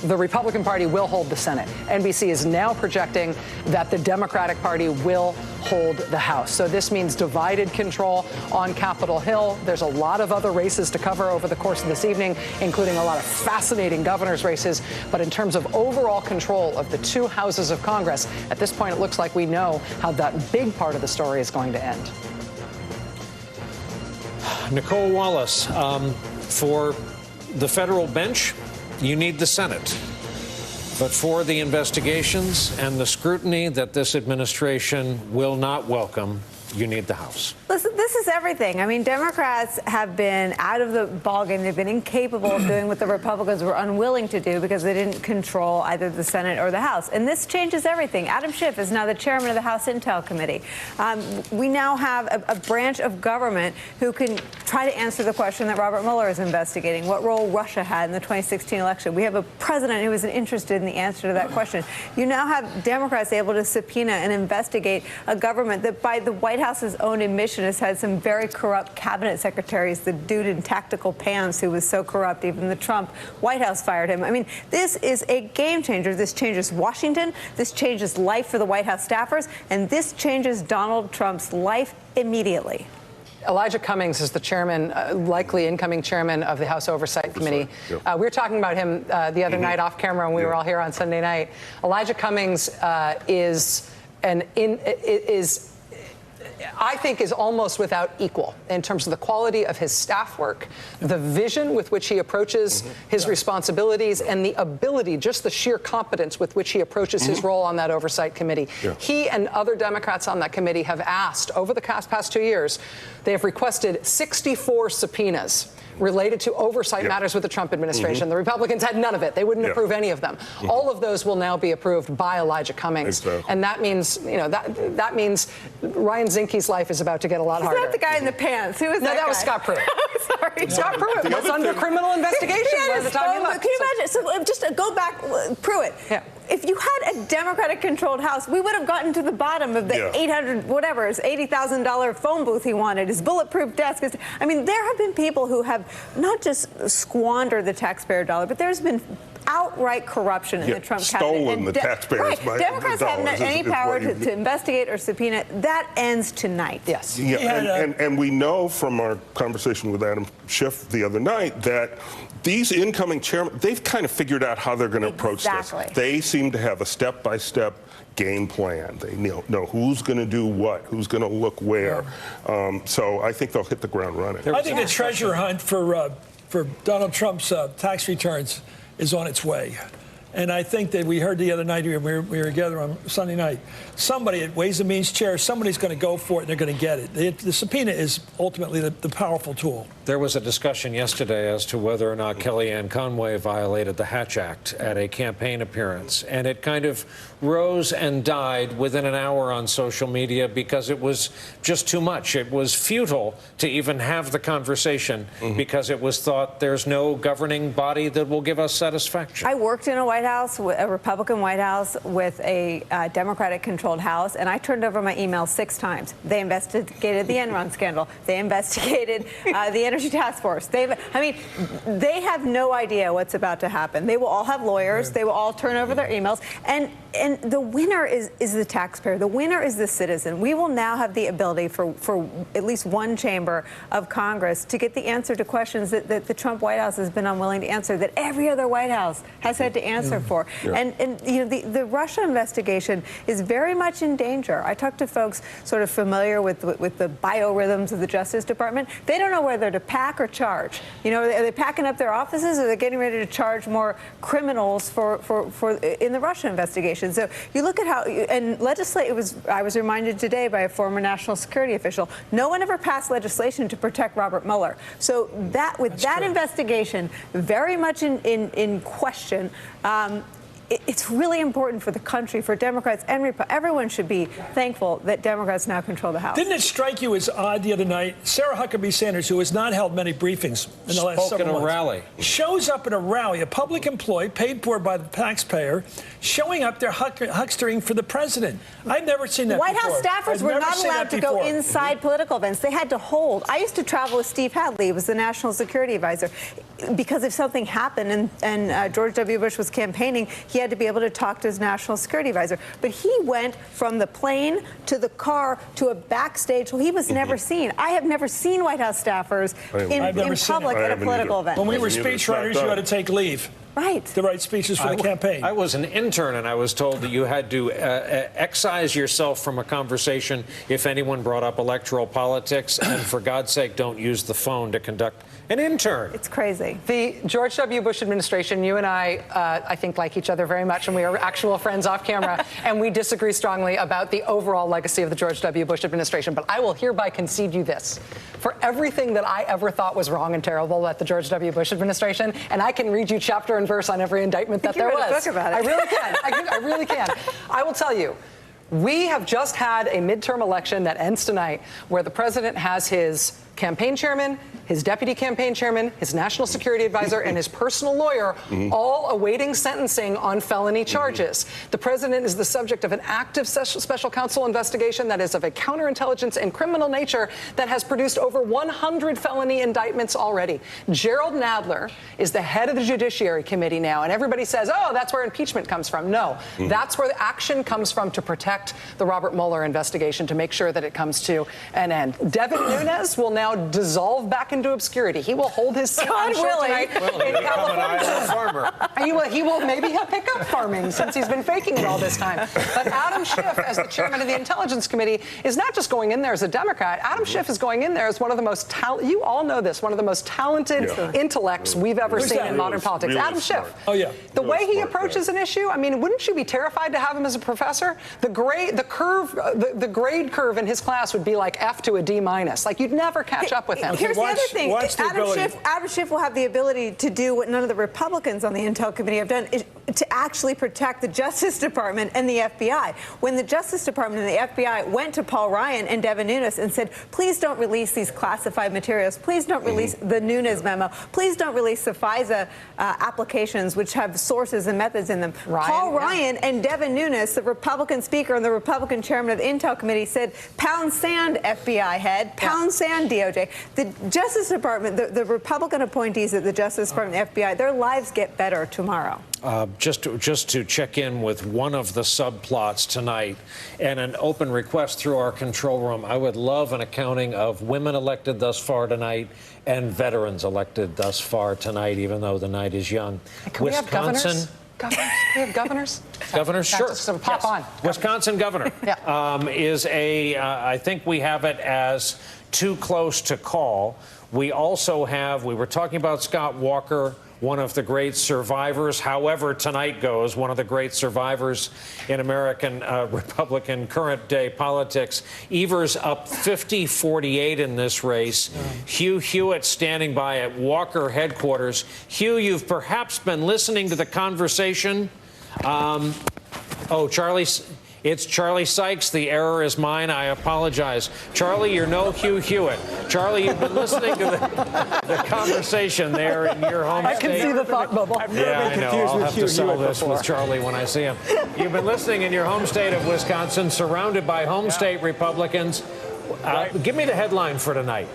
the Republican Party will hold the Senate. NBC is now projecting that the Democratic Party will hold the House. So this means divided control on Capitol Hill. There's a lot of other races to cover over the course of this evening, including a lot of fascinating governor's races. But in terms of overall control of the two houses of Congress, at this point, it looks like we know how that big part of the story is going to end. Nicole Wallace, for the federal bench, you need the Senate. But for the investigations and the scrutiny that this administration will not welcome, you need the House. Listen, this is everything. I mean, Democrats have been out of the ballgame. They've been incapable of doing what the Republicans were unwilling to do because they didn't control either the Senate or the House. And this changes everything. Adam Schiff is now the chairman of the House Intel Committee. We now have a branch of government who can try to answer the question that Robert Mueller is investigating, what role Russia had in the 2016 election. We have a president who is interested in the answer to that question. You now have Democrats able to subpoena and investigate a government that, by the White House's own admission, has had some very corrupt cabinet secretaries. The dude in tactical pants who was so corrupt, even the Trump White House fired him. I mean, this is a game changer. This changes Washington. This changes life for the White House staffers. And this changes Donald Trump's life immediately. Elijah Cummings is the chairman, likely incoming chairman of the House Oversight Committee. We were talking about him the other night off camera when we were all here on Sunday night. Elijah Cummings I think is almost without equal in terms of the quality of his staff work, the vision with which he approaches his responsibilities, and the ability, just the sheer competence with which he approaches his role on that oversight committee. He and other Democrats on that committee have asked over the past 2 years, they have requested 64 subpoenas related to oversight matters with the Trump administration. The Republicans had none of it. They wouldn't approve any of them. All of those will now be approved by Elijah Cummings. And that means, that means Ryan Zinke's life is about to get a lot harder. He's not the guy in the pants. Who was that? No, that was Scott Pruitt. Sorry. Scott Pruitt was under criminal investigation by the time he left. Can you imagine? So just go back, Pruitt. Yeah. If you had a Democratic-controlled House, we would have gotten to the bottom of the his $80,000 phone booth he wanted, his bulletproof desk. I mean, there have been people who have not just squandered the taxpayer dollar, but there's been outright corruption in the Trump cabinet. Stolen the taxpayers' money. Democrats haven't had any power to investigate or subpoena. That ends tonight. Yes. And we know from our conversation with Adam Schiff the other night that these incoming chairmen, they've kind of figured out how they're going to approach this. They seem to have a step-by-step game plan. They know who's going to do what, who's going to look where. So I think they'll hit the ground running. I think the treasure hunt for Donald Trump's tax returns is on its way. And I think that we heard the other night, we were together on Sunday night, somebody at Ways and Means chair, somebody's going to go for it and they're going to get it. The subpoena is ultimately the powerful tool. There was a discussion yesterday as to whether or not Kellyanne Conway violated the Hatch Act at a campaign appearance. And it kind of rose and died within an hour on social media because it was just too much. It was futile to even have the conversation because it was thought there's no governing body that will give us satisfaction. I worked in a White House, a Republican White House, with a Democratic-controlled House, and I turned over my emails 6 times. They investigated the Enron scandal. They investigated the Energy Task Force. They have no idea what's about to happen. They will all have lawyers. They will all turn over their emails. And the winner is the taxpayer. The winner is the citizen. We will now have the ability for at least one chamber of Congress to get the answer to questions that the Trump White House has been unwilling to answer, that every other White House has had to answer for. And the Russia investigation is very much in danger. I talked to folks sort of familiar with the biorhythms of the Justice Department. They don't know whether to pack or charge. Are they packing up their offices, or are they getting ready to charge more criminals in the Russia investigation? So you look at how, and I was reminded today by a former national security official, no one ever passed legislation to protect Robert Mueller. So that investigation very much in question, it's really important for the country, for Democrats and Republicans. Everyone should be thankful that Democrats now control the House. Didn't it strike you as odd the other night? Sarah Huckabee Sanders, who has not held many briefings in the last several months, rally. Shows up at a rally, a public employee paid for by the taxpayer, showing up there huckstering for the president. I've never seen that White before. House staffers were not allowed to go inside political events. They had to hold. I used to travel with Steve Hadley, who was the national security advisor, because if something happened and George W. Bush was campaigning, he had to be able to talk to his national security advisor. But he went from the plane to the car to a backstage. Well, he was never seen. I have never seen White House staffers in public at a political event. When we were speechwriters, you had to take leave. Right. To write speeches for the campaign. I was an intern, and I was told that you had to excise yourself from a conversation if anyone brought up electoral politics, and for God's sake, don't use the phone to conduct an intern. It's crazy. The George W. Bush administration, you and I think, like each other very much, and we are actual friends off camera, and we disagree strongly about the overall legacy of the George W. Bush administration. But I will hereby concede you this. For everything that I ever thought was wrong and terrible about the George W. Bush administration, and I can read you chapter and verse on every indictment that there was. A book about it. I really can. I really can. I will tell you, we have just had a midterm election that ends tonight where the president has his campaign chairman, his deputy campaign chairman, his national security advisor, and his personal lawyer all awaiting sentencing on felony charges. The president is the subject of an active special counsel investigation that is of a counterintelligence and criminal nature that has produced over 100 felony indictments already. Gerald Nadler is the head of the Judiciary Committee now, and everybody says, oh, that's where impeachment comes from. No, that's where the action comes from to protect the Robert Mueller investigation, to make sure that it comes to an end. Devin Nunes will now dissolve back into obscurity. He will hold his seat tonight in California. He will maybe he'll pick up farming since he's been faking it all this time. But Adam Schiff, as the chairman of the Intelligence Committee, is not just going in there as a Democrat. Adam Schiff is going in there as one of the most you all know this, one of the most talented intellects we've ever seen in modern politics. Adam Schiff. Oh yeah. The way he approaches an issue, I mean, wouldn't you be terrified to have him as a professor? The grade curve in his class would be like F to a D-. Like, you'd never catch up with him. Here's the other thing, Adam Schiff will have the ability to do what none of the Republicans on the Intel Committee have done, is to actually protect the Justice Department and the FBI. When the Justice Department and the FBI went to Paul Ryan and Devin Nunes and said, please don't release these classified materials, please don't release the Nunes memo, please don't release the FISA applications, which have sources and methods in them. Paul Ryan and Devin Nunes, the Republican Speaker and the Republican Chairman of the Intel Committee, said, pound sand, FBI head, pound sand, DOJ. The Justice Department, the Republican appointees at the Justice Department and the FBI, their lives get better tomorrow. Just to check in with one of the subplots tonight and an open request through our control room, I would love an accounting of women elected thus far tonight and veterans elected thus far tonight, even though the night is young. Can we have governors? Governors? Can we have governors? Governors, sure. Just pop on. Wisconsin governor is I think we have it as too close to call. We also have, we were talking about Scott Walker, one of the great survivors, however tonight goes, one of the great survivors in American Republican current day politics. Evers up 50-48 in this race. Hugh Hewitt standing by at Walker headquarters. Hugh, you've perhaps been listening to the conversation. It's Charlie Sykes. The error is mine. I apologize. Charlie, you're no Hugh Hewitt. Charlie, you've been listening to the conversation there in your home state. I can see the thought bubble. Yeah, I know. I'll have to settle this with Charlie when I see him. You've been listening in your home state of Wisconsin, surrounded by home state Republicans. Give me the headline for tonight.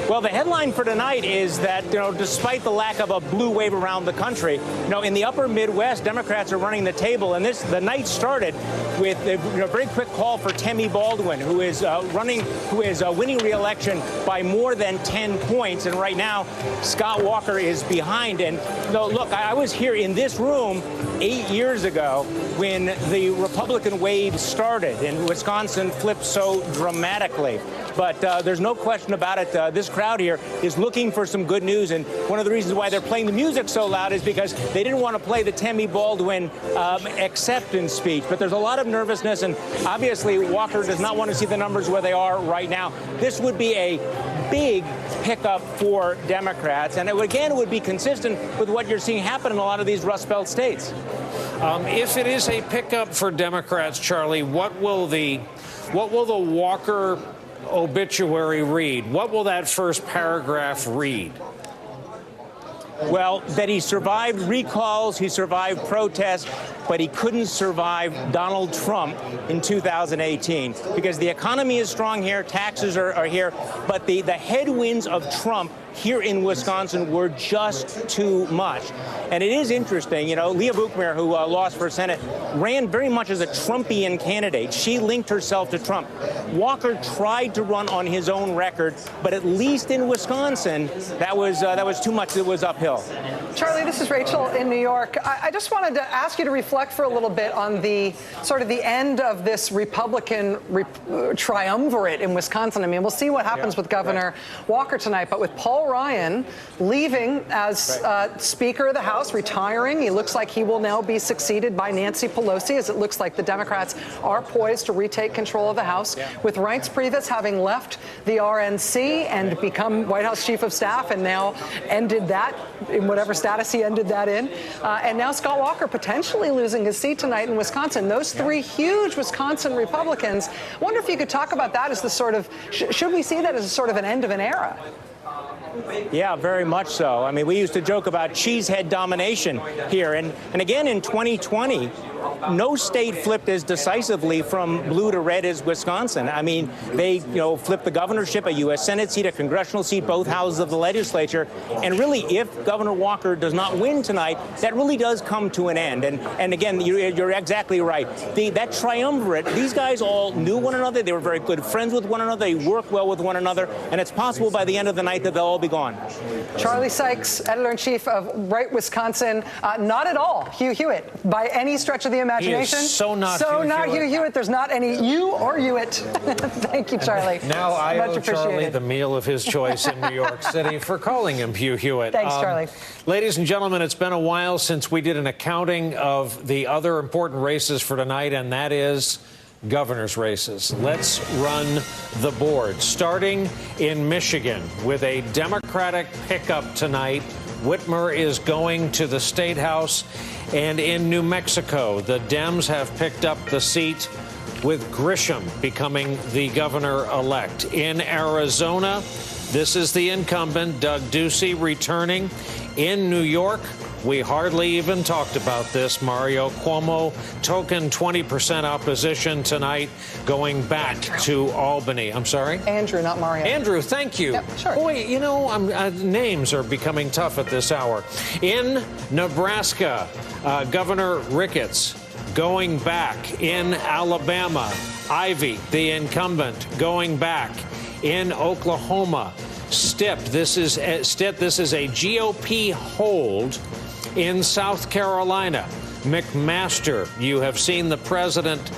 Well, the headline for tonight is that, despite the lack of a blue wave around the country, in the upper Midwest, Democrats are running the table. And the night started with a very quick call for Tammy Baldwin, who is winning re-election by more than 10 points. And right now, Scott Walker is behind. And look, I was here in this room 8 years ago when the Republican wave started and Wisconsin flipped so dramatically. But there's no question about it. This crowd here is looking for some good news. And one of the reasons why they're playing the music so loud is because they didn't want to play the Tammy Baldwin acceptance speech. But there's a lot of nervousness. And obviously, Walker does not want to see the numbers where they are right now. This would be a big pickup for Democrats. And it would be consistent with what you're seeing happen in a lot of these Rust Belt states. If it is a pickup for Democrats, Charlie, what will the Walker obituary read? What will that first paragraph read? Well, that he survived recalls, he survived protests, but he couldn't survive Donald Trump in 2018 because the economy is strong here, taxes are here, but the headwinds of Trump here in Wisconsin were just too much. And it is interesting, Leah Buchmer, who lost for Senate, ran very much as a Trumpian candidate. She linked herself to Trump. Walker tried to run on his own record, but at least in Wisconsin, that was too much. It was uphill. Charlie, this is Rachel in New York. I just wanted to ask you to reflect for a little bit on the sort of the end of this Republican triumvirate in Wisconsin. I mean, we'll see what happens with Governor Walker tonight, but with Paul Ryan leaving as Speaker of the House, retiring, he looks like he will now be succeeded by Nancy Pelosi, as it looks like the Democrats are poised to retake control of the House. With Reince Priebus having left the RNC and become White House Chief of Staff and now ended that in whatever status he ended that in. And now Scott Walker potentially losing his seat tonight in Wisconsin. Those three huge Wisconsin Republicans. I wonder if you could talk about that as the sort of, should we see that as a sort of an end of an era? Yeah, very much so. I mean, we used to joke about cheesehead domination here. And again, in 2020, no state flipped as decisively from blue to red as Wisconsin. I mean, they, flipped the governorship, a U.S. Senate seat, a congressional seat, both houses of the legislature. And really, if Governor Walker does not win tonight, that really does come to an end. And again, you're exactly right. That triumvirate, these guys all knew one another. They were very good friends with one another. They worked well with one another. And it's possible by the end of the night that they'll all be gone. Charlie Sykes, editor-in-chief of Right Wisconsin. Not at all Hugh Hewitt by any stretch of the imagination. He is so not Hugh Hewitt. There's not any you or Hewitt. Thank you, Charlie. Now I owe Charlie the meal of his choice in New York City for calling him Hugh Hewitt. Thanks, Charlie. Ladies and gentlemen, it's been a while since we did an accounting of the other important races for tonight, and that is governor's races. Let's run the board, starting in Michigan with a Democratic pickup tonight. Whitmer is going to the State House. And in New Mexico, the Dems have picked up the seat with Grisham becoming the governor-elect. In Arizona, this is the incumbent, Doug Ducey, returning. In New York, we hardly even talked about this. Mario Cuomo, token 20% opposition tonight, going back to Albany. I'm sorry? Andrew, not Mario. Andrew, thank you. Yep, sure. Boy, you know, names are becoming tough at this hour. In Nebraska, Governor Ricketts going back. In Alabama, Ivey, the incumbent, going back. In Oklahoma, Stitt. This is a GOP hold. In South Carolina, McMaster, you have seen the president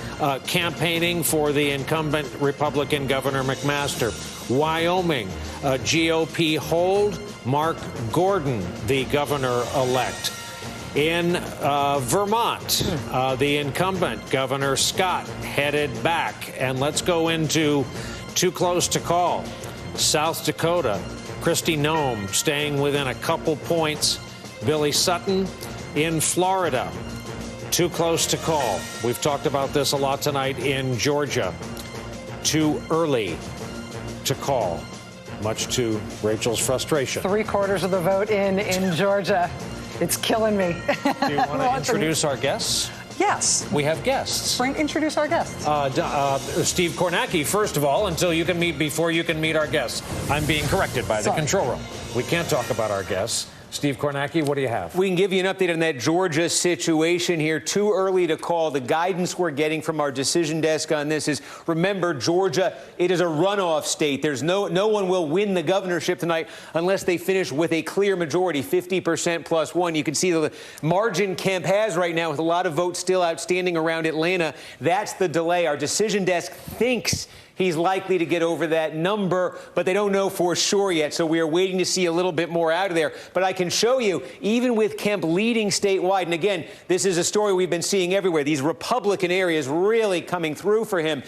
campaigning for the incumbent Republican Governor McMaster. Wyoming, GOP hold, Mark Gordon, the governor-elect. In Vermont, the incumbent Governor Scott headed back. And let's go into too close to call. South Dakota, Kristi Noem staying within a couple points. Billy Sutton in Florida, too close to call. We've talked about this a lot tonight. In Georgia, too early to call, much to Rachel's frustration. 3/4 of the vote in Georgia. It's killing me. Do you want to introduce our guests? Yes. We have guests. Introduce our guests. Steve Kornacki, first of all, before you can meet our guests. I'm being corrected by the control room. We can't talk about our guests. Steve Kornacki, what do you have? We can give you an update on that Georgia situation here. Too early to call. The guidance we're getting from our decision desk on this is, remember, Georgia, it is a runoff state. There's no one will win the governorship tonight unless they finish with a clear majority, 50% plus one. You can see the margin Kemp has right now with a lot of votes still outstanding around Atlanta. That's the delay. Our decision desk thinks he's likely to get over that number, but they don't know for sure yet. So we are waiting to see a little bit more out of there. But I can show you, even with Kemp leading statewide, and again, this is a story we've been seeing everywhere, these Republican areas really coming through for him.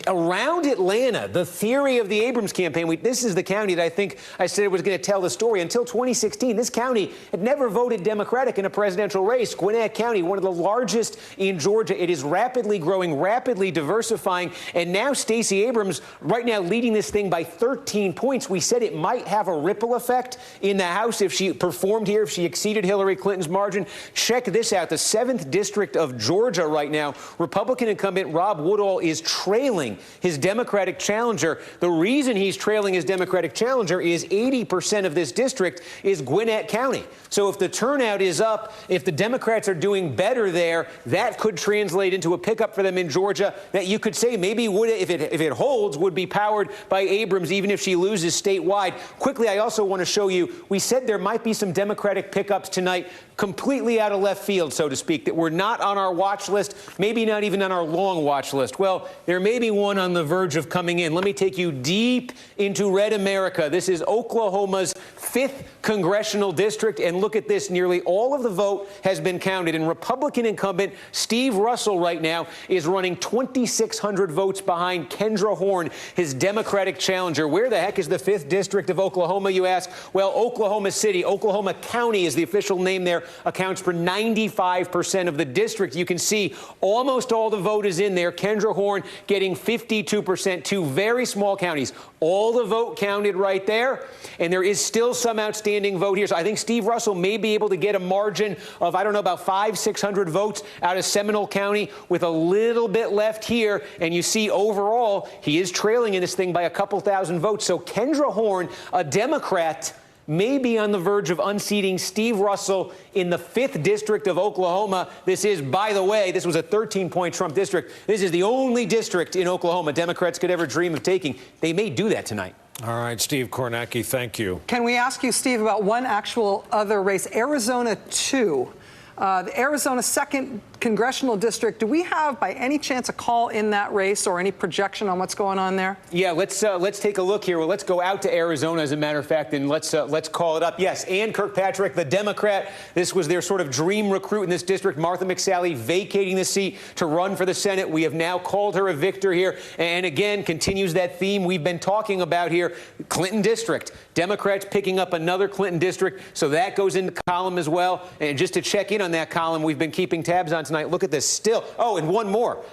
Around Atlanta, the theory of the Abrams campaign, this is the county that I think I said was going to tell the story. Until 2016, this county had never voted Democratic in a presidential race. Gwinnett County, one of the largest in Georgia. It is rapidly growing, rapidly diversifying. And now Stacey Abrams right now leading this thing by 13 points. We said it might have a ripple effect in the House if she performed here, if she exceeded Hillary Clinton's margin. Check this out. The 7th District of Georgia right now, Republican incumbent Rob Woodall is trailing his Democratic challenger. The reason he's trailing his Democratic challenger is 80% of this district is Gwinnett County. So if the turnout is up, if the Democrats are doing better there, that could translate into a pickup for them in Georgia that you could say maybe would, if it holds, would be powered by Abrams, even if she loses statewide. Quickly, I also want to show you, we said there might be some Democratic pickups tonight, completely out of left field, so to speak, that were not on our watch list, maybe not even on our long watch list. Well, there may be one on the verge of coming in. Let me take you deep into red America. This is Oklahoma's 5th congressional district, and look at this. Nearly all of the vote has been counted, and Republican incumbent Steve Russell right now is running 2,600 votes behind Kendra Horn, his Democratic challenger. Where the heck is the 5th district of Oklahoma, you ask? Well, Oklahoma City, Oklahoma County is the official name there, accounts for 95% of the district. You can see almost all the vote is in there. Kendra Horn getting 52%, 2 very small counties. All the vote counted right there, and there is still some outstanding vote here. So I think Steve Russell may be able to get a margin of, I don't know, about 500-600 votes out of Seminole County with a little bit left here. And you see overall, he is trailing in this thing by a couple thousand votes. So Kendra Horn, a Democrat, may be on the verge of unseating Steve Russell in the 5th district of Oklahoma. This is, by the way, this was a 13-point Trump district. This is the only district in Oklahoma Democrats could ever dream of taking. They may do that tonight. All right, Steve Kornacki, thank you. Can we ask you, Steve, about one actual other race, Arizona 2? The Arizona 2nd congressional district. Do we have, by any chance, a call in that race or any projection on what's going on there? Yeah, let's take a look here. Well, let's go out to Arizona, as a matter of fact, and let's call it up. Yes, Ann Kirkpatrick, the Democrat. This was their sort of dream recruit in this district. Martha McSally vacating the seat to run for the Senate. We have now called her a victor here, and again continues that theme we've been talking about here. Clinton district. Democrats picking up another Clinton district, so that goes in the column as well. And just to check in on that column, we've been keeping tabs on tonight. Look at this still. Oh, and one more.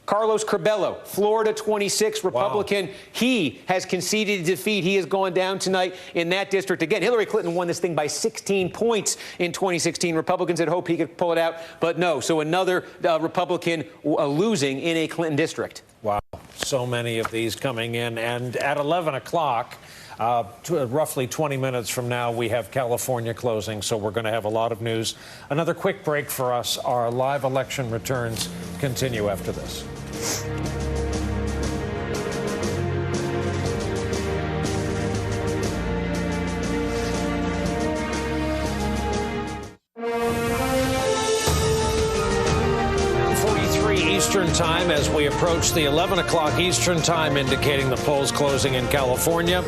Carlos Curbelo, Florida 26 Republican. Wow. He has conceded defeat. He has gone down tonight in that district. Again, Hillary Clinton won this thing by 16 points in 2016. Republicans had hoped he could pull it out, but no. So another Republican losing in a Clinton district. Wow. So many of these coming in. And at 11 o'clock, roughly 20 minutes from now, we have California closing, so we're going to have a lot of news. Another quick break for us. Our live election returns continue after this. Eastern time as we approach the 11 o'clock Eastern time, indicating the polls closing in California.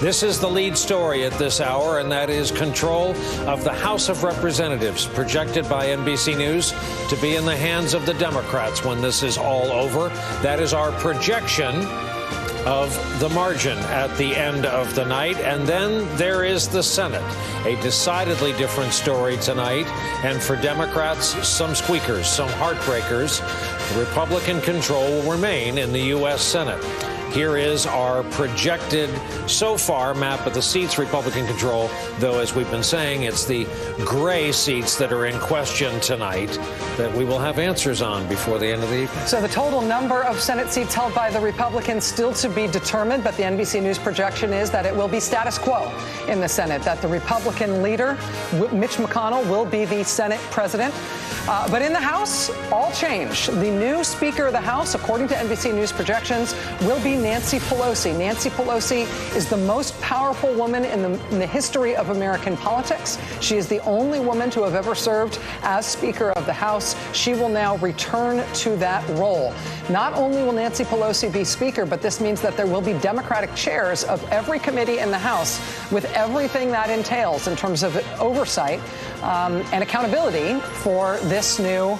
This is the lead story at this hour, and that is control of the House of Representatives, projected by NBC News to be in the hands of the Democrats when this is all over. That is our projection of the margin at the end of the night. And then there is the Senate, a decidedly different story tonight. And for Democrats, some squeakers, some heartbreakers. Republican control will remain in the U.S. Senate. Here is our projected, so far, map of the seats, Republican control, though, as we've been saying, it's the gray seats that are in question tonight that we will have answers on before the end of the evening. So the total number of Senate seats held by the Republicans still to be determined, but the NBC News projection is that it will be status quo in the Senate, that the Republican leader, Mitch McConnell, will be the Senate president. But in the House, all change. The new Speaker of the House, according to NBC News projections, will be Nancy Pelosi. Nancy Pelosi is the most powerful woman in the history of American politics. She is the only woman to have ever served as Speaker of the House. She will now return to that role. Not only will Nancy Pelosi be Speaker, but this means that there will be Democratic chairs of every committee in the House, with everything that entails in terms of oversight and accountability for this new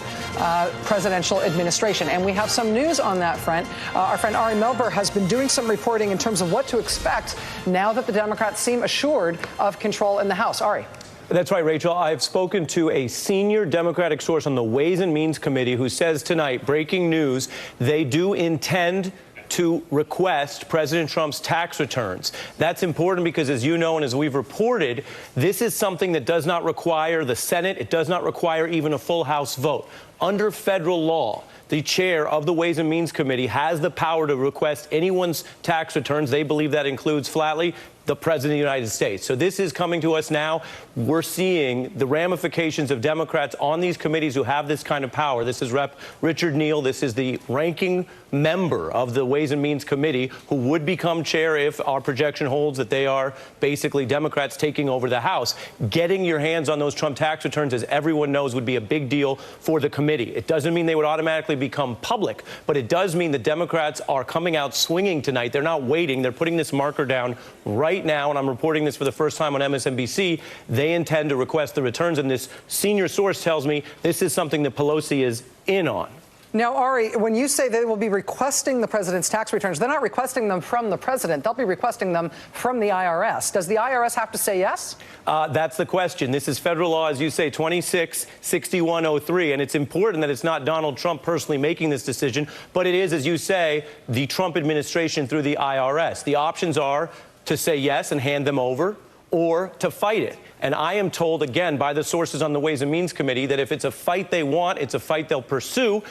presidential administration. And we have some news on that front. Our friend Ari Melber has been doing some reporting in terms of what to expect now that the Democrats seem assured of control in the House. Ari. That's right, Rachel. I've spoken to a senior Democratic source on the Ways and Means Committee who says tonight, breaking news, they do intend to request President Trump's tax returns. That's important because, as you know and as we've reported, this is something that does not require the Senate. It does not require even a full House vote. Under federal law, the chair of the Ways and Means Committee has the power to request anyone's tax returns. They believe that includes flatly the President of the United States. So this is coming to us now. We're seeing the ramifications of Democrats on these committees who have this kind of power. This is Rep. Richard Neal. This is the ranking member of the Ways and Means Committee who would become chair if our projection holds that they are basically Democrats taking over the House. Getting your hands on those Trump tax returns, as everyone knows, would be a big deal for the committee. It doesn't mean they would automatically become public, but it does mean the Democrats are coming out swinging tonight. They're not waiting. They're putting this marker down right now, and I'm reporting this for the first time on MSNBC. They intend to request the returns, and this senior source tells me this is something that Pelosi is in on. Now, Ari, when you say they will be requesting the president's tax returns, they're not requesting them from the president. They'll be requesting them from the IRS. Does the IRS have to say yes? That's the question. This is federal law, as you say, 266103. And it's important that it's not Donald Trump personally making this decision, but it is, as you say, the Trump administration through the IRS. The options are to say yes and hand them over, or to fight it. And I am told, again, by the sources on the Ways and Means Committee, that if it's a fight they want, it's a fight they'll pursue.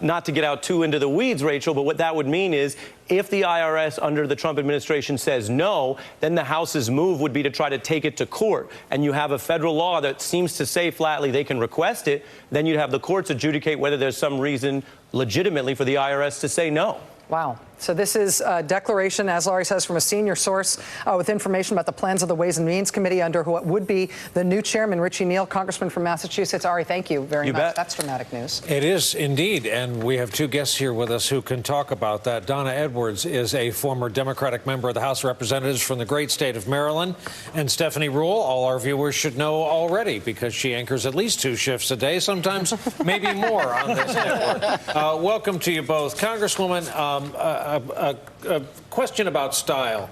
Not to get out too into the weeds, Rachel, but what that would mean is if the IRS under the Trump administration says no, then the House's move would be to try to take it to court. And you have a federal law that seems to say flatly they can request it. Then you'd have the courts adjudicate whether there's some reason legitimately for the IRS to say no. Wow. So this is a declaration, as Laurie says, from a senior source with information about the plans of the Ways and Means Committee under what would be the new chairman, Richie Neal, congressman from Massachusetts. Ari, thank you very much. That's dramatic news. It is indeed. And we have two guests here with us who can talk about that. Donna Edwards is a former Democratic member of the House of Representatives from the great state of Maryland. And Stephanie Ruhle, all our viewers should know already because she anchors at least 2 shifts a day, sometimes maybe more on this network. Welcome to you both. Congresswoman, a question about style.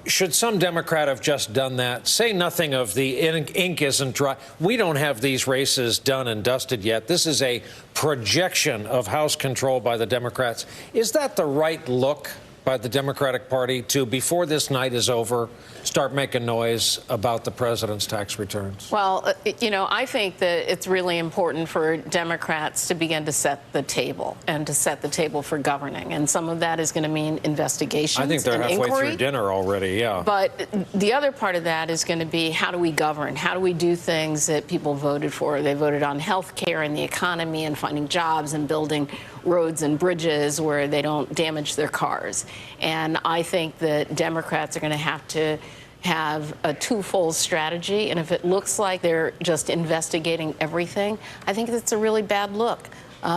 Should some Democrat have just done that? Say nothing of the ink isn't dry. We don't have these races done and dusted yet. This is a projection of House control by the Democrats. Is that the right look by the Democratic Party to, before this night is over, start making noise about the president's tax returns? Well, you know, I think that it's really important for Democrats to begin to set the table and to set the table for governing. And some of that is going to mean investigations. I think they're halfway through dinner already, yeah. But the other part of that is going to be, how do we govern? How do we do things that people voted for? They voted on health care and the economy and finding jobs and building roads and bridges where they don't damage their cars. And I think that Democrats are going to have a twofold strategy. And if it looks like they're just investigating everything, I think that's a really bad look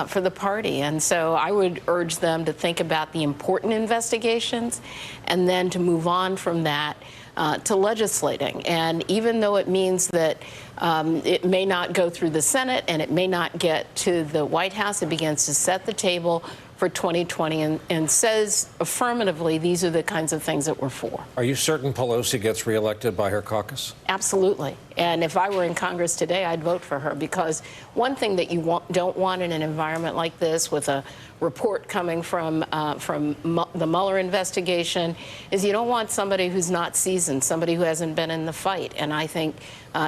for the party. And so I would urge them to think about the important investigations and then to move on from that to legislating. And even though it means that it may not go through the Senate and it may not get to the White House, it begins to set the table for 2020 and says affirmatively these are the kinds of things that we're for. Are you certain Pelosi gets reelected by her caucus? Absolutely. And if I were in Congress today, I'd vote for her, because one thing that you don't want in an environment like this, with a report coming from the Mueller investigation, is you don't want somebody who's not seasoned, somebody who hasn't been in the fight. And I think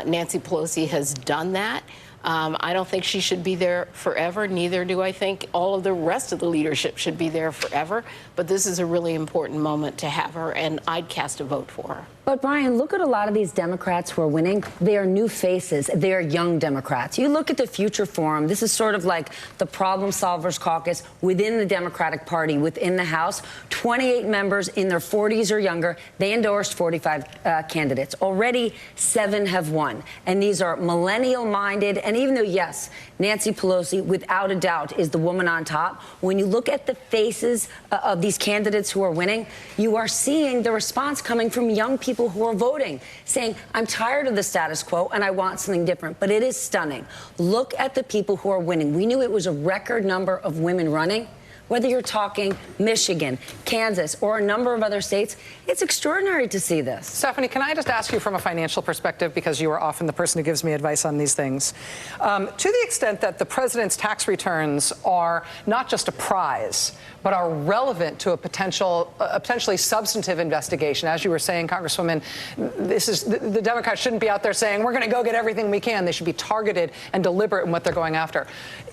Nancy Pelosi has done that. I don't think she should be there forever. Neither do I think all of the rest of the leadership should be there forever. But this is a really important moment to have her, and I'd cast a vote for her. But, Brian, look at a lot of these Democrats who are winning. They are new faces. They are young Democrats. You look at the Future Forum. This is sort of like the Problem Solvers Caucus within the Democratic Party, within the House. 28 members in their 40s or younger. They endorsed 45 candidates. Already 7 have won. And these are millennial-minded. And even though, yes, Nancy Pelosi, without a doubt, is the woman on top, when you look at the faces of these candidates who are winning, you are seeing the response coming from young people who are voting, saying, I'm tired of the status quo and I want something different. But it is stunning. Look at the people who are winning. We knew it was a record number of women running. Whether you're talking Michigan, Kansas, or a number of other states, it's extraordinary to see this. Stephanie, can I just ask you from a financial perspective, because you are often the person who gives me advice on these things, to the extent that the president's tax returns are not just a prize, but are relevant to a potentially substantive investigation. As you were saying, Congresswoman, the Democrats shouldn't be out there saying, we're going to go get everything we can. They should be targeted and deliberate in what they're going after.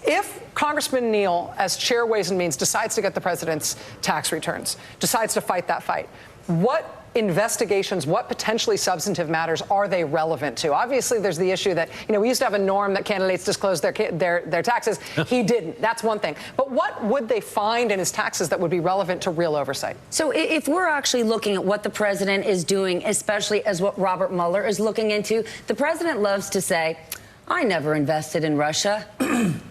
If Congressman Neal, as chair Ways and Means, decides to get the president's tax returns, decides to fight that fight, what investigations, what potentially substantive matters are they relevant to? Obviously, there's the issue that, you know, we used to have a norm that candidates disclose their taxes. He didn't. That's one thing. But what would they find in his taxes that would be relevant to real oversight? So if we're actually looking at what the president is doing, especially as what Robert Mueller is looking into, the president loves to say, I never invested in Russia.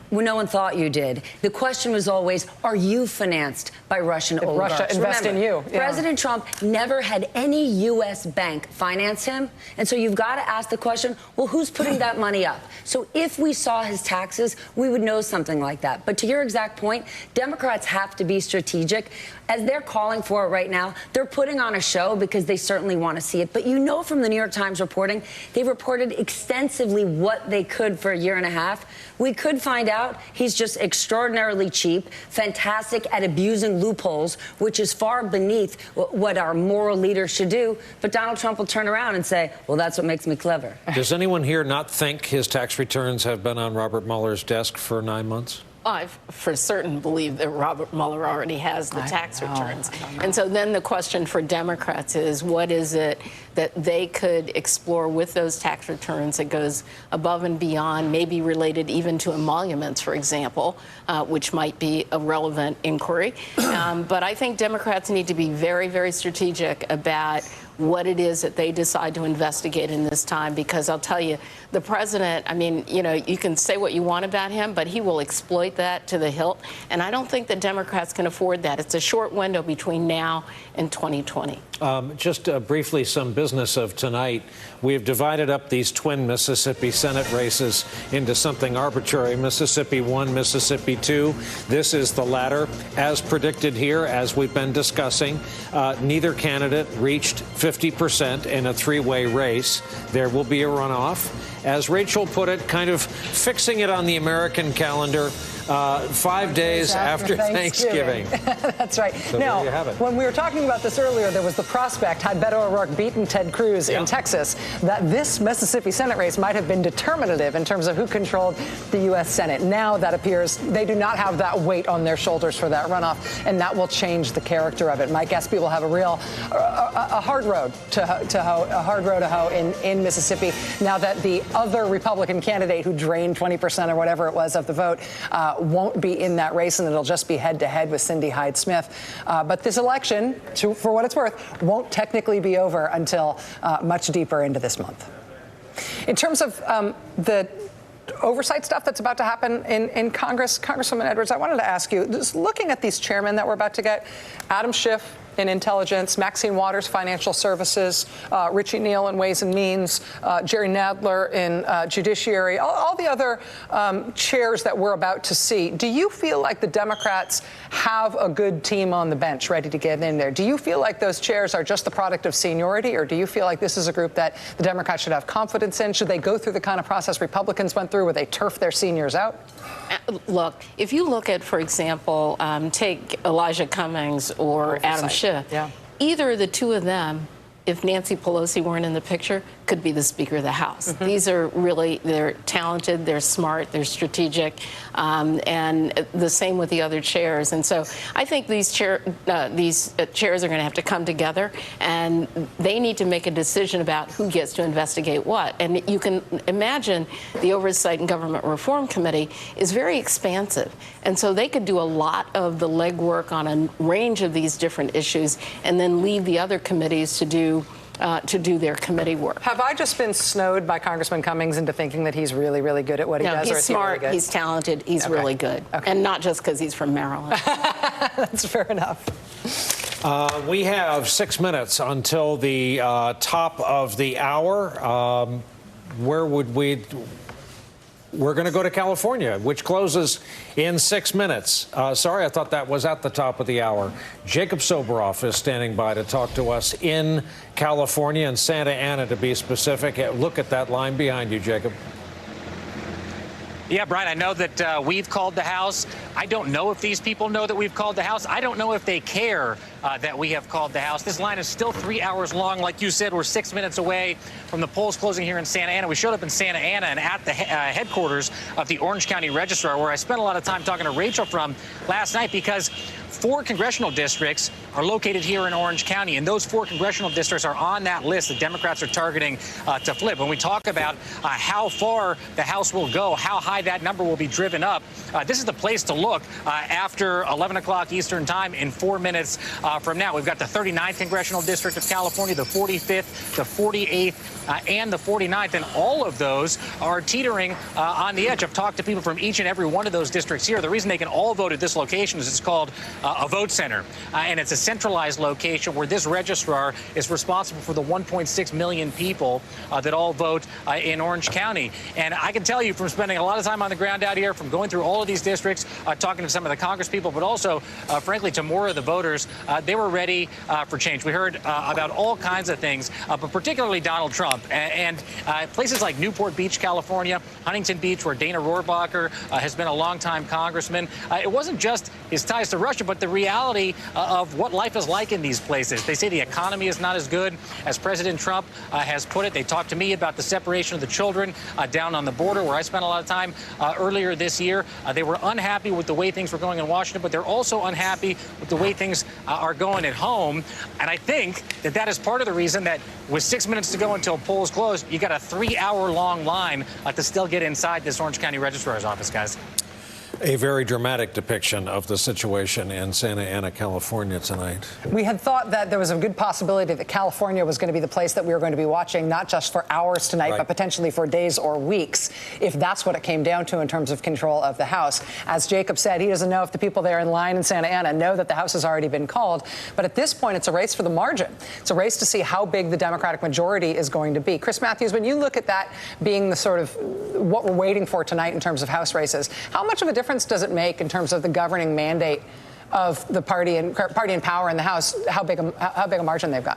Well, no one thought you did. The question was always, are you financed by Russian oligarchs? Russia invest in you. Yeah. President Trump never had any U.S. bank finance him. And so you've got to ask the question, well, who's putting that money up? So if we saw his taxes, we would know something like that. But to your exact point, Democrats have to be strategic. As they're calling for it right now, they're putting on a show because they certainly want to see it. But you know from the New York Times reporting, they reported extensively what they could for a year and a half. We could find out he's just extraordinarily cheap, fantastic at abusing loopholes, which is far beneath what our moral leaders should do. But Donald Trump will turn around and say, well, that's what makes me clever. Does anyone here not think his tax returns have been on Robert Mueller's desk for 9 months? I for certain believe that Robert Mueller already has the tax returns. And so then the question for Democrats is, what is it that they could explore with those tax returns that goes above and beyond, maybe related even to emoluments, for example, which might be a relevant inquiry. But I think Democrats need to be very, very strategic about what it is that they decide to investigate in this time, because I'll tell you, the president, I mean, you know, you can say what you want about him, but he will exploit that to the hilt. And I don't think the Democrats can afford that. It's a short window between now and 2020. Just briefly, some business of tonight. We have divided up these twin Mississippi Senate races into something arbitrary. Mississippi 1, Mississippi 2. This is the latter. As predicted here, as we've been discussing, neither candidate reached 50% in a three-way race. There will be a runoff. As Rachel put it, kind of fixing it on the American calendar, 5 days after Thanksgiving. That's right. So now, there you have it. when we were talking about this earlier, there was the prospect, had Beto O'Rourke beaten Ted Cruz in Texas, that this Mississippi Senate race might have been determinative in terms of who controlled the U.S. Senate. Now that appears they do not have that weight on their shoulders for that runoff, and that will change the character of it. My guess, people have a hard road to hoe in Mississippi now that the other Republican candidate who drained 20% or whatever it was of the vote won't be in that race, and it'll just be head-to-head with Cindy Hyde-Smith. But this election, for what it's worth, won't technically be over until much deeper into this month. In terms of the oversight stuff that's about to happen in Congress, Congresswoman Edwards, I wanted to ask you, just looking at these chairmen that we're about to get, Adam Schiff in Intelligence, Maxine Waters, Financial Services, Richie Neal in Ways and Means, Jerry Nadler in Judiciary, all the other chairs that we're about to see. Do you feel like the Democrats have a good team on the bench ready to get in there? Do you feel like those chairs are just the product of seniority, or do you feel like this is a group that the Democrats should have confidence in? Should they go through the kind of process Republicans went through where they turf their seniors out? Look, if you look at, for example, take Elijah Cummings or Adam Schiff, either of the two of them, if Nancy Pelosi weren't in the picture, could be the Speaker of the House. These are really, they're talented, they're smart, they're strategic, and the same with the other chairs. And so I think these chairs are going to have to come together, and they need to make a decision about who gets to investigate what. And you can imagine the Oversight and Government Reform Committee is very expansive. And so they could do a lot of the legwork on a range of these different issues and then leave the other committees to do their committee work. Have I just been snowed by Congressman Cummings into thinking that he's really, really good at what he does? He's smart, really he's talented, he's really good. And not just because he's from Maryland. That's fair enough. We have 6 minutes until the top of the hour. Where would we... We're going to go to California, which closes in 6 minutes. Sorry, I thought that was at the top of the hour. Jacob Soboroff is standing by to talk to us in California, in Santa Ana, to be specific. Look at that line behind you, Jacob. Yeah, Brian, I know that we've called the House. I don't know if these people know that we've called the House. I don't know if they care that we have called the House. This line is still 3 hours long. Like you said, we're 6 minutes away from the polls closing here in Santa Ana. We showed up in Santa Ana and at the headquarters of the Orange County Registrar, where I spent a lot of time talking to Rachel from last night, because 4 congressional districts are located here in Orange County, and those 4 congressional districts are on that list that Democrats are targeting to flip. When we talk about how far the House will go, how high that number will be driven up, this is the place to look after 11 o'clock Eastern time in 4 minutes from now. We've got the 39th Congressional District of California, the 45th, the 48th, and the 49th, and all of those are teetering on the edge. I've talked to people from each and every one of those districts here. The reason they can all vote at this location is it's called a vote center, and it's a centralized location where this registrar is responsible for the 1.6 million people that all vote in Orange County. And I can tell you from spending a lot of time on the ground out here, from going through all of these districts, talking to some of the Congress people, but also, frankly, to more of the voters, they were ready for change. We heard about all kinds of things, but particularly Donald Trump. And places like Newport Beach, California, Huntington Beach, where Dana Rohrabacher has been a longtime congressman. It wasn't just his ties to Russia, but the reality of what life is like in these places. They say the economy is not as good as President Trump has put it. They talked to me about the separation of the children down on the border, where I spent a lot of time earlier this year. They were unhappy with the way things were going in Washington, but they're also unhappy with the way things are going at home. And I think that that is part of the reason that with 6 minutes to go until polls close, you got a 3-hour-long line to still get inside this Orange County Registrar's office, guys. A very dramatic depiction of the situation in Santa Ana, California tonight. We had thought that there was a good possibility that California was going to be the place that we were going to be watching, not just for hours tonight, but potentially for days or weeks, if that's what it came down to in terms of control of the House. As Jacob said, he doesn't know if the people there in line in Santa Ana know that the House has already been called. But at this point, it's a race for the margin. It's a race to see how big the Democratic majority is going to be. Chris Matthews, when you look at that being the sort of what we're waiting for tonight in terms of House races, how much of a difference does it make in terms of the governing mandate of the party in power in the House, how big a margin they've got?